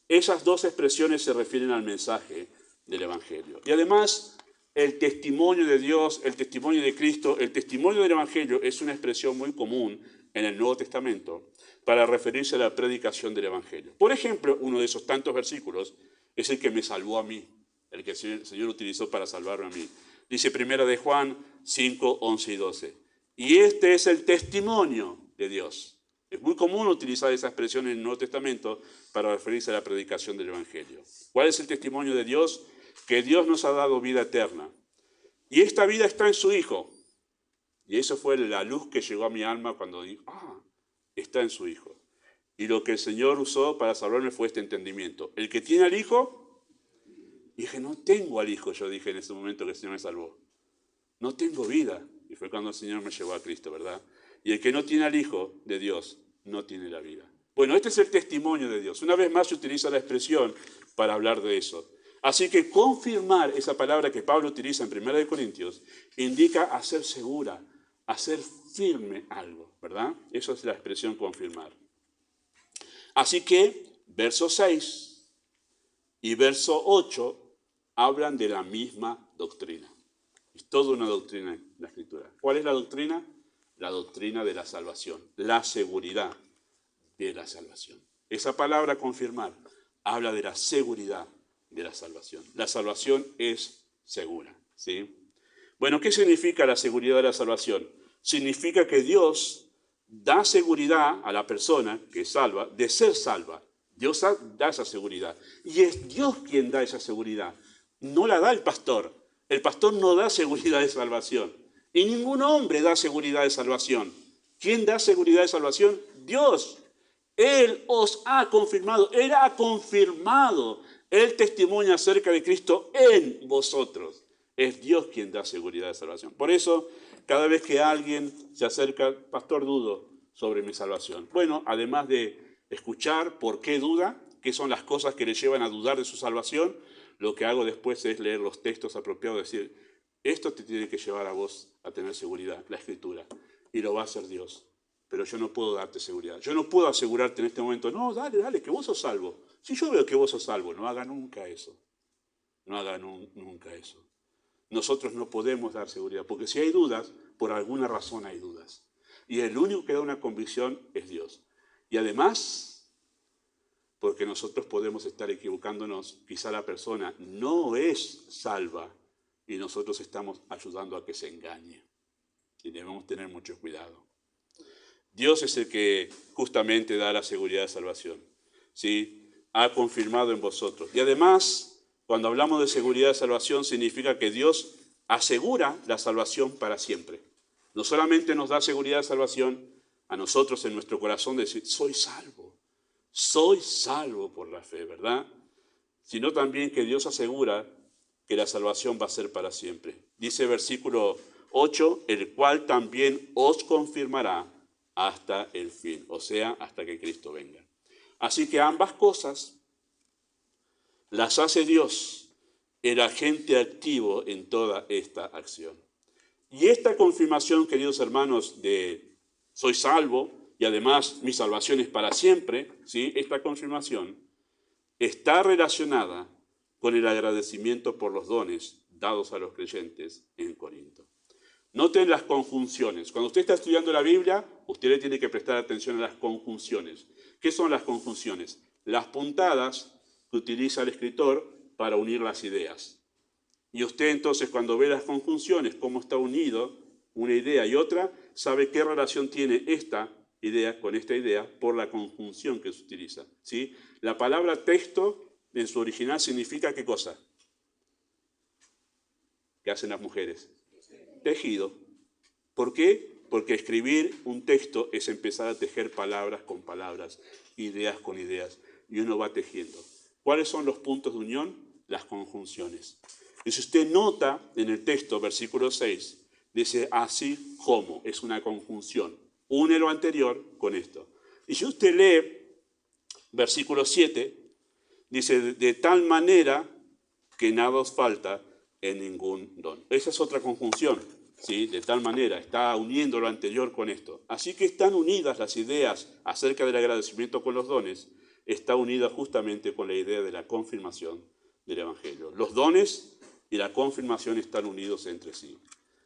esas dos expresiones se refieren al mensaje del Evangelio. Y además, el testimonio de Dios, el testimonio de Cristo, el testimonio del Evangelio es una expresión muy común en el Nuevo Testamento para referirse a la predicación del Evangelio. Por ejemplo, uno de esos tantos versículos es el que me salvó a mí, el que el Señor utilizó para salvarme a mí. Dice 1 de Juan 5, 11 y 12. Y este es el testimonio de Dios. Es muy común utilizar esa expresión en el Nuevo Testamento para referirse a la predicación del Evangelio. ¿Cuál es el testimonio de Dios? Que Dios nos ha dado vida eterna. Y esta vida está en su Hijo. Y eso fue la luz que llegó a mi alma cuando dije, está en su Hijo. Y lo que el Señor usó para salvarme fue este entendimiento. El que tiene al Hijo, dije, no tengo al Hijo, yo dije en ese momento que el Señor me salvó. No tengo vida. Y fue cuando el Señor me llevó a Cristo, ¿verdad? Y el que no tiene al Hijo de Dios, no tiene la vida. Bueno, este es el testimonio de Dios. Una vez más se utiliza la expresión para hablar de eso. Así que confirmar, esa palabra que Pablo utiliza en 1 Corintios, indica hacer segura, hacer firme algo, ¿verdad? Eso es la expresión confirmar. Así que verso 6 y verso 8 hablan de la misma doctrina. Es toda una doctrina en la Escritura. ¿Cuál es la doctrina? La doctrina de la salvación, la seguridad de la salvación. Esa palabra confirmar habla de la seguridad de la salvación. La salvación es segura, ¿sí? Bueno, ¿qué significa la seguridad de la salvación? Significa que Dios da seguridad a la persona que salva de ser salva. Dios da esa seguridad. Y es Dios quien da esa seguridad. No la da el pastor. El pastor no da seguridad de salvación. Y ningún hombre da seguridad de salvación. ¿Quién da seguridad de salvación? Dios. Él os ha confirmado. Él ha confirmado el testimonio acerca de Cristo en vosotros. Es Dios quien da seguridad de salvación. Por eso, cada vez que alguien se acerca, pastor, dudo sobre mi salvación. Bueno, además de escuchar por qué duda, qué son las cosas que le llevan a dudar de su salvación, lo que hago después es leer los textos apropiados, decir, esto te tiene que llevar a vos a tener seguridad, la Escritura, y lo va a hacer Dios. Pero yo no puedo darte seguridad. Yo no puedo asegurarte en este momento, no, dale, que vos sos salvo. Si yo veo que vos sos salvo, no haga nunca eso. No haga nunca eso. Nosotros no podemos dar seguridad, porque si hay dudas, por alguna razón hay dudas. Y el único que da una convicción es Dios. Y además, porque nosotros podemos estar equivocándonos, quizá la persona no es salva y nosotros estamos ayudando a que se engañe. Y debemos tener mucho cuidado. Dios es el que justamente da la seguridad de salvación. ¿Sí? Ha confirmado en vosotros. Y además, cuando hablamos de seguridad de salvación, significa que Dios asegura la salvación para siempre. No solamente nos da seguridad de salvación a nosotros en nuestro corazón de decir, soy salvo por la fe, ¿verdad? Sino también que Dios asegura que la salvación va a ser para siempre. Dice versículo 8, el cual también os confirmará hasta el fin, o sea, hasta que Cristo venga. Así que ambas cosas las hace Dios, el agente activo en toda esta acción. Y esta confirmación, queridos hermanos, de soy salvo y además mi salvación es para siempre, ¿sí? Esta confirmación está relacionada con el agradecimiento por los dones dados a los creyentes en Corinto. Noten las conjunciones. Cuando usted está estudiando la Biblia, usted le tiene que prestar atención a las conjunciones. ¿Qué son las conjunciones? Las puntadas que utiliza el escritor para unir las ideas. Y usted entonces cuando ve las conjunciones, cómo está unido una idea y otra, sabe qué relación tiene esta idea con esta idea por la conjunción que se utiliza, ¿sí? La palabra texto en su original significa ¿qué cosa? ¿Qué hacen las mujeres? tejido. ¿Por qué? Porque escribir un texto es empezar a tejer palabras con palabras, ideas con ideas, y uno va tejiendo. ¿Cuáles son los puntos de unión? Las conjunciones. Y si usted nota en el texto, versículo 6, dice así como, es una conjunción. Une lo anterior con esto. Y si usted lee versículo 7, dice, de tal manera que nada os falta en ningún don. Esa es otra conjunción, ¿sí? De tal manera, está uniendo lo anterior con esto. Así que están unidas las ideas acerca del agradecimiento con los dones, está unida justamente con la idea de la confirmación del Evangelio. Los dones y la confirmación están unidos entre sí.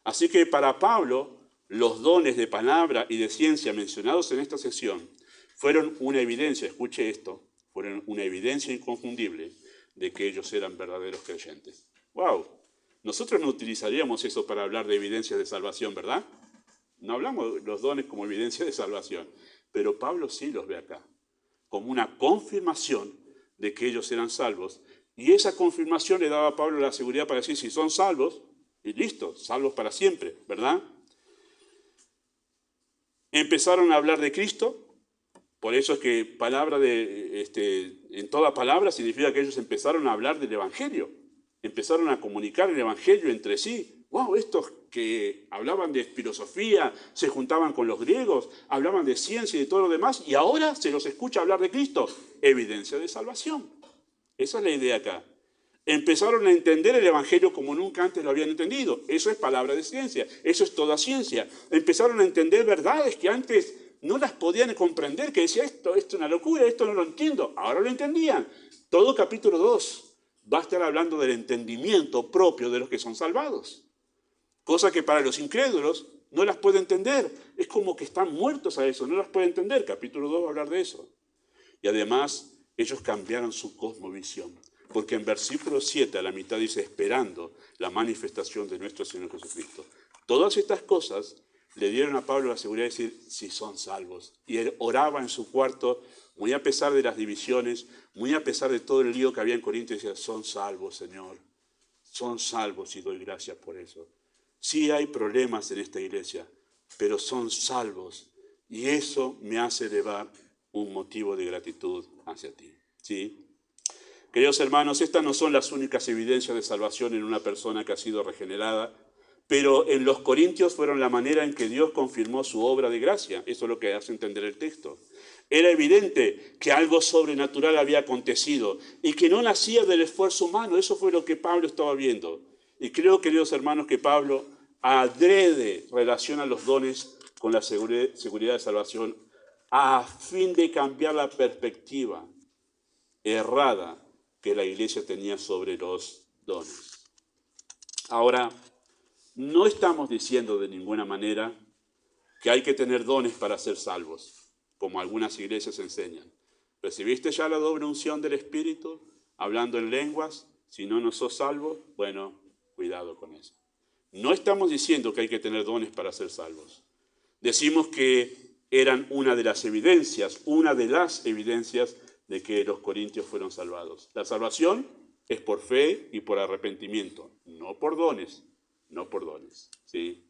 Así que para Pablo, los dones de palabra y de ciencia mencionados en esta sección fueron una evidencia, escuche esto, fueron una evidencia inconfundible de que ellos eran verdaderos creyentes. ¡Wow! Nosotros no utilizaríamos eso para hablar de evidencias de salvación, ¿verdad? No hablamos de los dones como evidencia de salvación, pero Pablo sí los ve acá, como una confirmación de que ellos eran salvos, y esa confirmación le daba a Pablo la seguridad para decir, si son salvos, y listo, salvos para siempre, ¿verdad? Empezaron a hablar de Cristo. Por eso es que palabra en toda palabra significa que ellos empezaron a hablar del Evangelio. Empezaron a comunicar el Evangelio entre sí. ¡Wow! Estos que hablaban de filosofía, se juntaban con los griegos, hablaban de ciencia y de todo lo demás, y ahora se los escucha hablar de Cristo. Evidencia de salvación. Esa es la idea acá. Empezaron a entender el Evangelio como nunca antes lo habían entendido. Eso es palabra de ciencia. Eso es toda ciencia. Empezaron a entender verdades que antes no las podían comprender, que decía esto es una locura, esto no lo entiendo. Ahora lo entendían. Todo capítulo 2 va a estar hablando del entendimiento propio de los que son salvados. Cosa que para los incrédulos no las puede entender. Es como que están muertos a eso, no las puede entender. Capítulo 2 va a hablar de eso. Y además, ellos cambiaron su cosmovisión. Porque en versículo 7 a la mitad dice, esperando la manifestación de nuestro Señor Jesucristo. Todas estas cosas le dieron a Pablo la seguridad de decir, si son salvos. Y él oraba en su cuarto, muy a pesar de las divisiones, muy a pesar de todo el lío que había en Corinto, y decía, son salvos, Señor. Son salvos y doy gracias por eso. Sí hay problemas en esta iglesia, pero son salvos. Y eso me hace elevar un motivo de gratitud hacia ti. ¿Sí? Queridos hermanos, estas no son las únicas evidencias de salvación en una persona que ha sido regenerada, pero en los Corintios fueron la manera en que Dios confirmó su obra de gracia. Eso es lo que hace entender el texto. Era evidente que algo sobrenatural había acontecido y que no nacía del esfuerzo humano. Eso fue lo que Pablo estaba viendo. Y creo, queridos hermanos, que Pablo adrede relaciona los dones con la seguridad de salvación a fin de cambiar la perspectiva errada que la iglesia tenía sobre los dones. Ahora, no estamos diciendo de ninguna manera que hay que tener dones para ser salvos, como algunas iglesias enseñan. ¿Recibiste ya la doble unción del Espíritu, hablando en lenguas? Si no sos salvo, bueno, cuidado con eso. No estamos diciendo que hay que tener dones para ser salvos. Decimos que eran una de las evidencias de que los corintios fueron salvados. La salvación es por fe y por arrepentimiento, no por dones, ¿sí?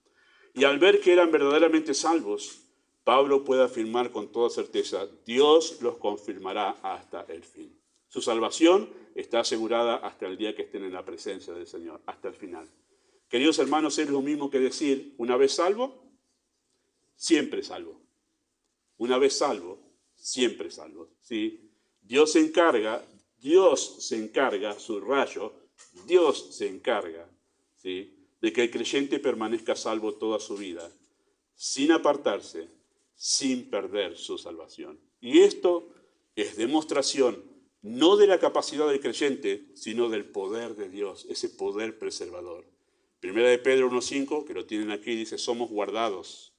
Y al ver que eran verdaderamente salvos, Pablo puede afirmar con toda certeza, Dios los confirmará hasta el fin. Su salvación está asegurada hasta el día que estén en la presencia del Señor, hasta el final. Queridos hermanos, es lo mismo que decir, una vez salvo, siempre salvo. Una vez salvo, siempre salvo, ¿sí? Dios se encarga, subrayo, Dios se encarga, ¿sí?, de que el creyente permanezca salvo toda su vida, sin apartarse, sin perder su salvación. Y esto es demostración no de la capacidad del creyente, sino del poder de Dios, ese poder preservador. Primera de Pedro 1:5, que lo tienen aquí, dice, somos guardados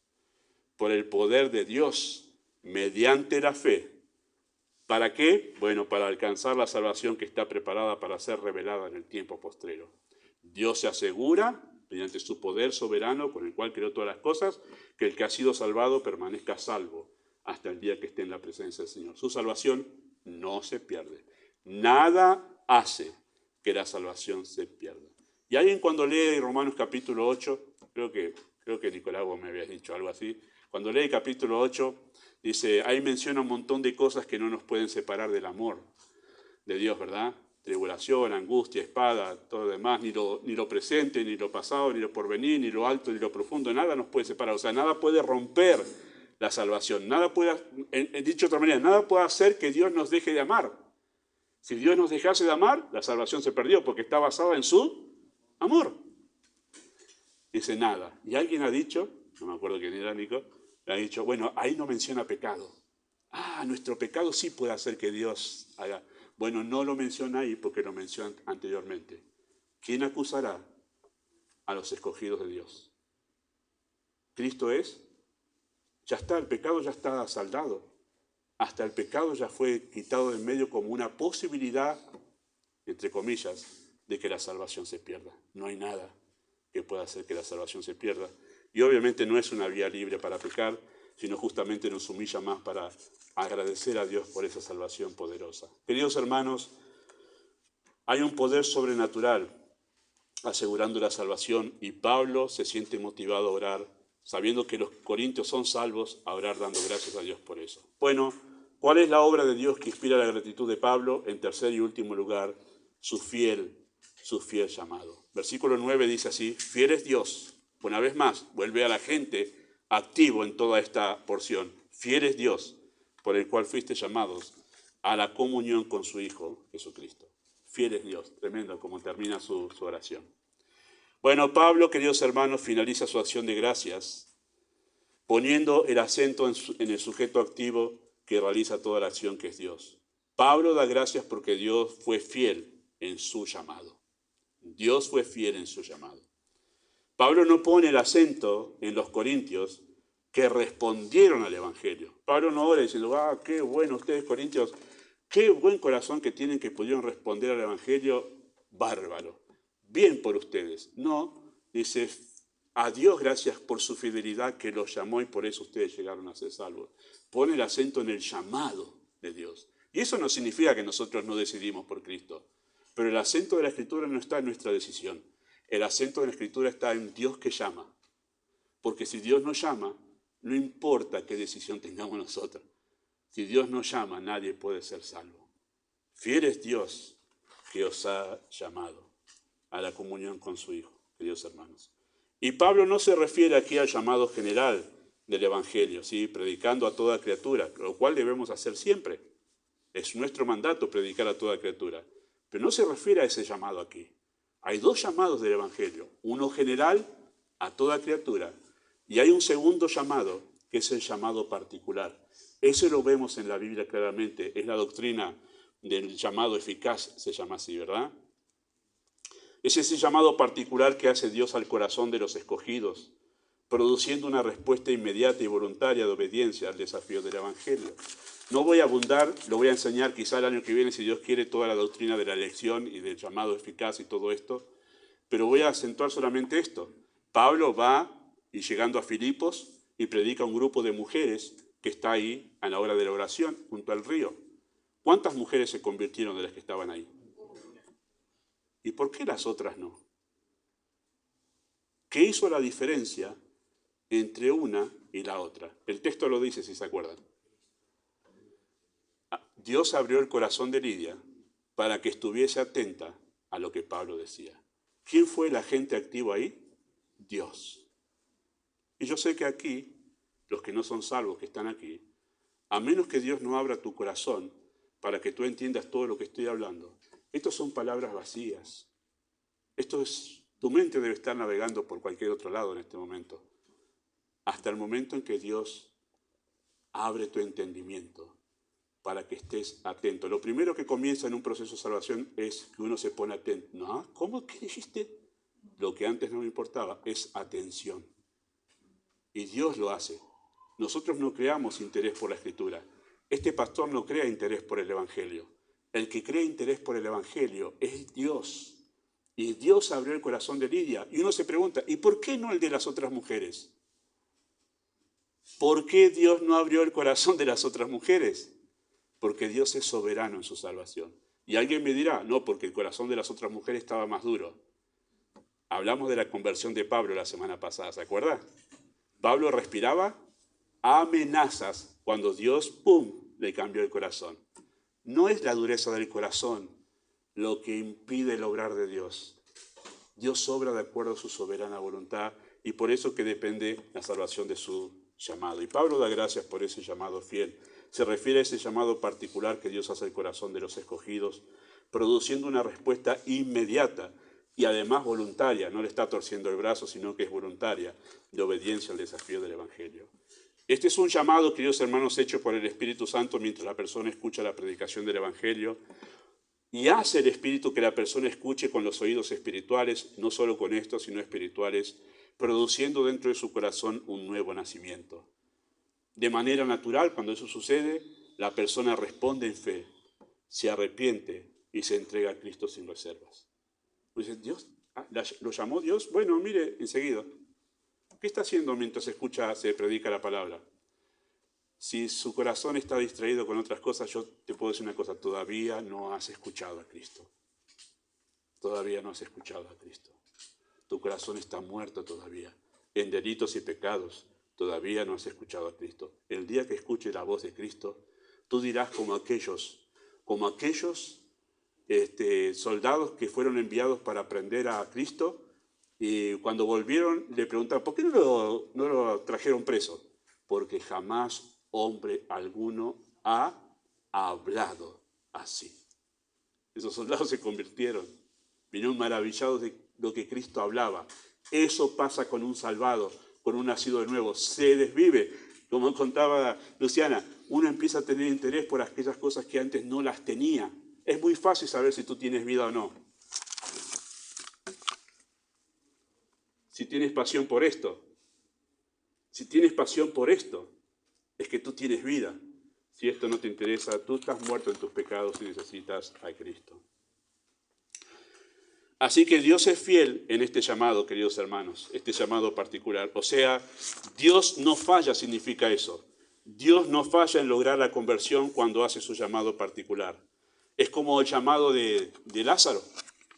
por el poder de Dios mediante la fe. ¿Para qué? Bueno, para alcanzar la salvación que está preparada para ser revelada en el tiempo postrero. Dios se asegura, mediante su poder soberano con el cual creó todas las cosas, que el que ha sido salvado permanezca salvo hasta el día que esté en la presencia del Señor. Su salvación no se pierde. Nada hace que la salvación se pierda. Y alguien cuando lee Romanos capítulo 8 creo que Nicolás vos me habías dicho algo así. Cuando leí capítulo 8, dice, ahí menciona un montón de cosas que no nos pueden separar del amor de Dios, ¿verdad? Tribulación, angustia, espada, todo lo demás, ni lo presente, ni lo pasado, ni lo porvenir, ni lo alto, ni lo profundo, nada nos puede separar. O sea, nada puede romper la salvación. Nada puede, dicho de otra manera, nada puede hacer que Dios nos deje de amar. Si Dios nos dejase de amar, la salvación se perdió porque está basada en su amor. Dice nada. Y alguien ha dicho, no me acuerdo quién era, Nico, le ha dicho, bueno, ahí no menciona pecado. Nuestro pecado sí puede hacer que Dios haga. Bueno, no lo menciona ahí porque lo menciona anteriormente. ¿Quién acusará a los escogidos de Dios? Cristo es, ya está, el pecado ya está saldado. Hasta el pecado ya fue quitado de en medio como una posibilidad, entre comillas, de que la salvación se pierda. No hay nada que pueda hacer que la salvación se pierda. Y obviamente no es una vía libre para pecar, sino justamente nos humilla más para agradecer a Dios por esa salvación poderosa. Queridos hermanos, hay un poder sobrenatural asegurando la salvación y Pablo se siente motivado a orar, sabiendo que los corintios son salvos, a orar dando gracias a Dios por eso. Bueno, ¿cuál es la obra de Dios que inspira la gratitud de Pablo? En tercer y último lugar, su fiel llamado. Versículo 9 dice así, fiel es Dios. Una vez más, vuelve a la gente activo en toda esta porción. Fiel es Dios, por el cual fuiste llamados a la comunión con su Hijo Jesucristo. Fiel es Dios, tremendo como termina su oración. Bueno, Pablo, queridos hermanos, finaliza su acción de gracias poniendo el acento en el sujeto activo que realiza toda la acción, que es Dios. Pablo da gracias porque Dios fue fiel en su llamado. Dios fue fiel en su llamado. Pablo no pone el acento en los corintios que respondieron al Evangelio. Pablo no ora diciendo, qué bueno ustedes corintios, qué buen corazón que tienen que pudieron responder al Evangelio, bárbaro. Bien por ustedes. No, dice, a Dios gracias por su fidelidad que los llamó y por eso ustedes llegaron a ser salvos. Pone el acento en el llamado de Dios. Y eso no significa que nosotros no decidimos por Cristo. Pero el acento de la Escritura no está en nuestra decisión. El acento de la Escritura está en Dios que llama. Porque si Dios nos llama, no importa qué decisión tengamos nosotros. Si Dios nos llama, nadie puede ser salvo. Fiel es Dios que os ha llamado a la comunión con su Hijo, queridos hermanos. Y Pablo no se refiere aquí al llamado general del Evangelio, ¿sí? Predicando a toda criatura, lo cual debemos hacer siempre. Es nuestro mandato predicar a toda criatura. Pero no se refiere a ese llamado aquí. Hay dos llamados del Evangelio, uno general a toda criatura y hay un segundo llamado que es el llamado particular. Eso lo vemos en la Biblia claramente, es la doctrina del llamado eficaz, se llama así, ¿verdad? Es ese llamado particular que hace Dios al corazón de los escogidos, produciendo una respuesta inmediata y voluntaria de obediencia al desafío del Evangelio. No voy a abundar, lo voy a enseñar quizá el año que viene, si Dios quiere, toda la doctrina de la elección y del llamado eficaz y todo esto, pero voy a acentuar solamente esto. Pablo va y llegando a Filipos y predica a un grupo de mujeres que está ahí a la hora de la oración, junto al río. ¿Cuántas mujeres se convirtieron de las que estaban ahí? ¿Y por qué las otras no? ¿Qué hizo la diferencia entre una y la otra? El texto lo dice, si se acuerdan. Dios abrió el corazón de Lidia para que estuviese atenta a lo que Pablo decía. ¿Quién fue el agente activo ahí? Dios. Y yo sé que aquí, los que no son salvos que están aquí, a menos que Dios no abra tu corazón para que tú entiendas todo lo que estoy hablando, estas son palabras vacías. Tu mente debe estar navegando por cualquier otro lado en este momento. Hasta el momento en que Dios abre tu entendimiento para que estés atento. Lo primero que comienza en un proceso de salvación es que uno se pone atento. ¿No? ¿Cómo? ¿Qué dijiste? Lo que antes no me importaba es atención. Y Dios lo hace. Nosotros no creamos interés por la Escritura. Este pastor no crea interés por el Evangelio. El que crea interés por el Evangelio es Dios. Y Dios abrió el corazón de Lidia. Y uno se pregunta, ¿y por qué no el de las otras mujeres? ¿Por qué Dios no abrió el corazón de las otras mujeres? Porque Dios es soberano en su salvación. Y alguien me dirá, no, porque el corazón de las otras mujeres estaba más duro. Hablamos de la conversión de Pablo la semana pasada, ¿se acuerda? Pablo respiraba amenazas cuando Dios, ¡pum!, le cambió el corazón. No es la dureza del corazón lo que impide el obrar de Dios. Dios obra de acuerdo a su soberana voluntad y por eso que depende la salvación de su llamado. Y Pablo da gracias por ese llamado fiel. Se refiere a ese llamado particular que Dios hace al corazón de los escogidos, produciendo una respuesta inmediata y además voluntaria. No le está torciendo el brazo, sino que es voluntaria, de obediencia al desafío del Evangelio. Este es un llamado, queridos hermanos, hecho por el Espíritu Santo mientras la persona escucha la predicación del Evangelio. Y hace el Espíritu que la persona escuche con los oídos espirituales, no solo con estos, sino espirituales, produciendo dentro de su corazón un nuevo nacimiento. De manera natural, cuando eso sucede, la persona responde en fe, se arrepiente y se entrega a Cristo sin reservas. Dice, Dios, ¿lo llamó Dios? Bueno, mire, enseguida. ¿Qué está haciendo mientras se predica la palabra? Si su corazón está distraído con otras cosas, yo te puedo decir una cosa, todavía no has escuchado a Cristo. Todavía no has escuchado a Cristo. Tu corazón está muerto todavía. En delitos y pecados, todavía no has escuchado a Cristo. El día que escuches la voz de Cristo, tú dirás como aquellos soldados que fueron enviados para prender a Cristo y cuando volvieron le preguntaron, ¿por qué no lo trajeron preso? Porque jamás hombre alguno ha hablado así. Esos soldados se convirtieron, vinieron maravillados de lo que Cristo hablaba. Eso pasa con un salvado, con un nacido de nuevo, se desvive. Como contaba Luciana, uno empieza a tener interés por aquellas cosas que antes no las tenía. Es muy fácil saber si tú tienes vida o no. Si tienes pasión por esto, es que tú tienes vida. Si esto no te interesa, tú estás muerto en tus pecados y necesitas a Cristo. Así que Dios es fiel en este llamado, queridos hermanos, este llamado particular. O sea, Dios no falla significa eso. Dios no falla en lograr la conversión cuando hace su llamado particular. Es como el llamado de Lázaro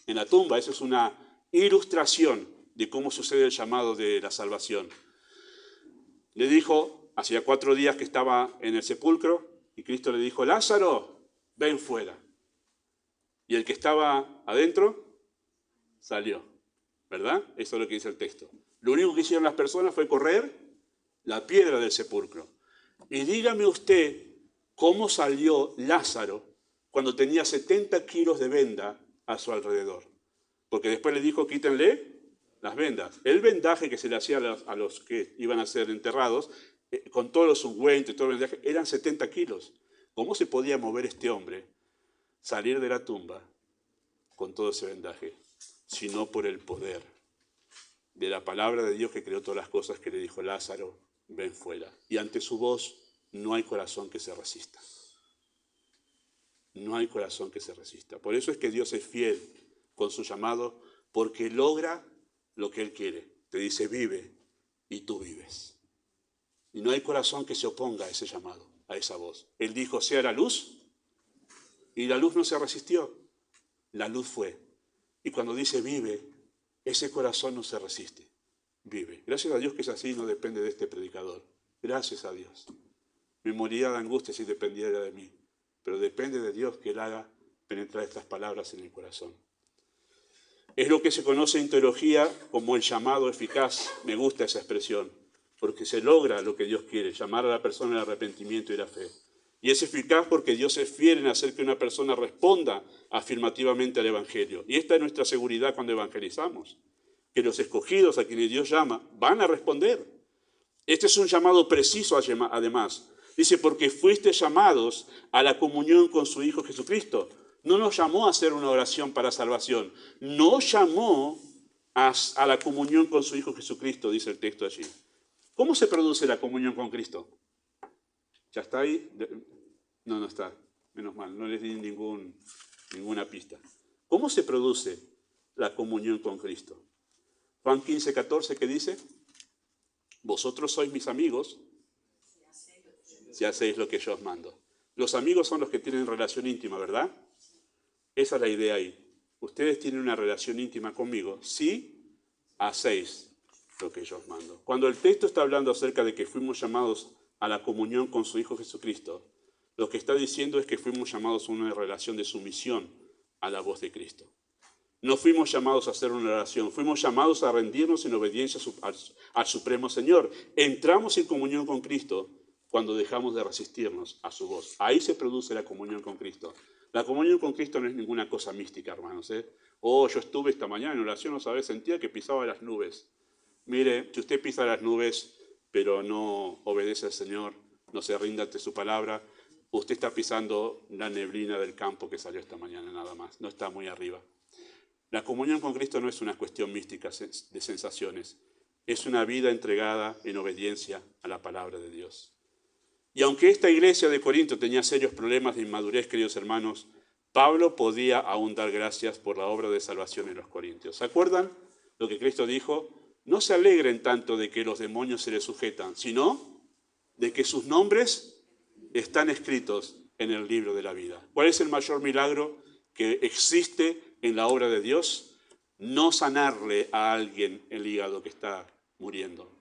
en la tumba. Esa es una ilustración de cómo sucede el llamado de la salvación. Le dijo, hacía 4 días que estaba en el sepulcro, y Cristo le dijo, Lázaro, ven fuera. Y el que estaba adentro salió, ¿verdad? Eso es lo que dice el texto. Lo único que hicieron las personas fue correr la piedra del sepulcro. Y dígame usted cómo salió Lázaro cuando tenía 70 kilos de venda a su alrededor. Porque después le dijo, quítenle las vendas. El vendaje que se le hacía a los que iban a ser enterrados, con todos los ungüentos y todo el vendaje, eran 70 kilos. ¿Cómo se podía mover este hombre, salir de la tumba con todo ese vendaje? Sino por el poder de la palabra de Dios que creó todas las cosas, que le dijo, Lázaro, ven fuera. Y ante su voz no hay corazón que se resista. No hay corazón que se resista. Por eso es que Dios es fiel con su llamado, porque logra lo que Él quiere. Te dice, vive, y tú vives. Y no hay corazón que se oponga a ese llamado, a esa voz. Él dijo, sea la luz, y la luz no se resistió. La luz fue. Y cuando dice vive, ese corazón no se resiste. Vive. Gracias a Dios que es así, no depende de este predicador. Gracias a Dios. Me moriría de angustia si dependiera de mí. Pero depende de Dios que Él haga penetrar estas palabras en el corazón. Es lo que se conoce en teología como el llamado eficaz. Me gusta esa expresión, porque se logra lo que Dios quiere, llamar a la persona al arrepentimiento y la fe. Y es eficaz porque Dios es fiel en hacer que una persona responda afirmativamente al Evangelio. Y esta es nuestra seguridad cuando evangelizamos, que los escogidos a quienes Dios llama van a responder. Este es un llamado preciso además. Dice, porque fuiste llamados a la comunión con su Hijo Jesucristo. No nos llamó a hacer una oración para salvación. Nos llamó a la comunión con su Hijo Jesucristo, dice el texto allí. ¿Cómo se produce la comunión con Cristo? ¿Ya está ahí? No está. Menos mal, no les di ninguna pista. ¿Cómo se produce la comunión con Cristo? Juan 15, 14, ¿qué dice? Vosotros sois mis amigos si hacéis lo que yo os mando. Los amigos son los que tienen relación íntima, ¿verdad? Esa es la idea ahí. Ustedes tienen una relación íntima conmigo, sí, hacéis lo que yo os mando. Cuando el texto está hablando acerca de que fuimos llamados a la comunión con su Hijo Jesucristo, lo que está diciendo es que fuimos llamados a una relación de sumisión a la voz de Cristo. No fuimos llamados a hacer una oración, fuimos llamados a rendirnos en obediencia al Supremo Señor. Entramos en comunión con Cristo cuando dejamos de resistirnos a su voz. Ahí se produce la comunión con Cristo. La comunión con Cristo no es ninguna cosa mística, hermanos. Oh, yo estuve esta mañana en oración, no sabés, sentía que pisaba las nubes. Mire, si usted pisa las nubes, pero no obedece al Señor, no se rinde ante su palabra, usted está pisando la neblina del campo que salió esta mañana, nada más. No está muy arriba. La comunión con Cristo no es una cuestión mística de sensaciones, es una vida entregada en obediencia a la palabra de Dios. Y aunque esta iglesia de Corinto tenía serios problemas de inmadurez, queridos hermanos, Pablo podía aún dar gracias por la obra de salvación en los corintios. ¿Se acuerdan lo que Cristo dijo? No se alegren tanto de que los demonios se les sujetan, sino de que sus nombres están escritos en el libro de la vida. ¿Cuál es el mayor milagro que existe en la obra de Dios? No sanarle a alguien el hígado que está muriendo.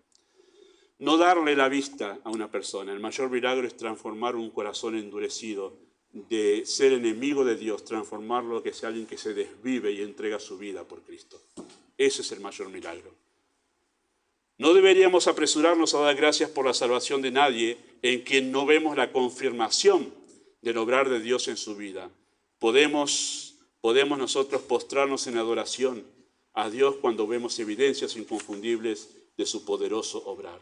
No darle la vista a una persona. El mayor milagro es transformar un corazón endurecido, de ser enemigo de Dios, transformarlo a que sea alguien que se desvive y entrega su vida por Cristo. Ese es el mayor milagro. No deberíamos apresurarnos a dar gracias por la salvación de nadie en quien no vemos la confirmación del obrar de Dios en su vida. Podemos nosotros postrarnos en adoración a Dios cuando vemos evidencias inconfundibles de su poderoso obrar.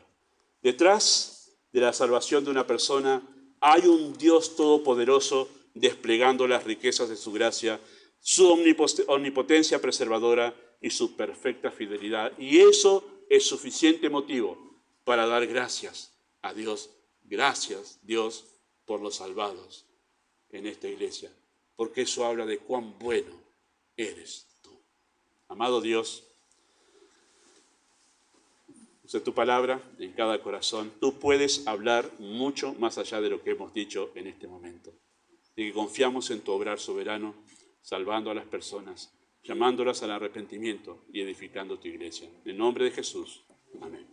Detrás de la salvación de una persona hay un Dios todopoderoso desplegando las riquezas de su gracia, su omnipotencia preservadora y su perfecta fidelidad. Y eso es suficiente motivo para dar gracias a Dios. Gracias, Dios, por los salvados en esta iglesia, porque eso habla de cuán bueno eres tú. Amado Dios, usa tu palabra en cada corazón. Tú puedes hablar mucho más allá de lo que hemos dicho en este momento. Y que confiamos en tu obrar soberano, salvando a las personas, llamándolas al arrepentimiento y edificando tu iglesia. En el nombre de Jesús. Amén.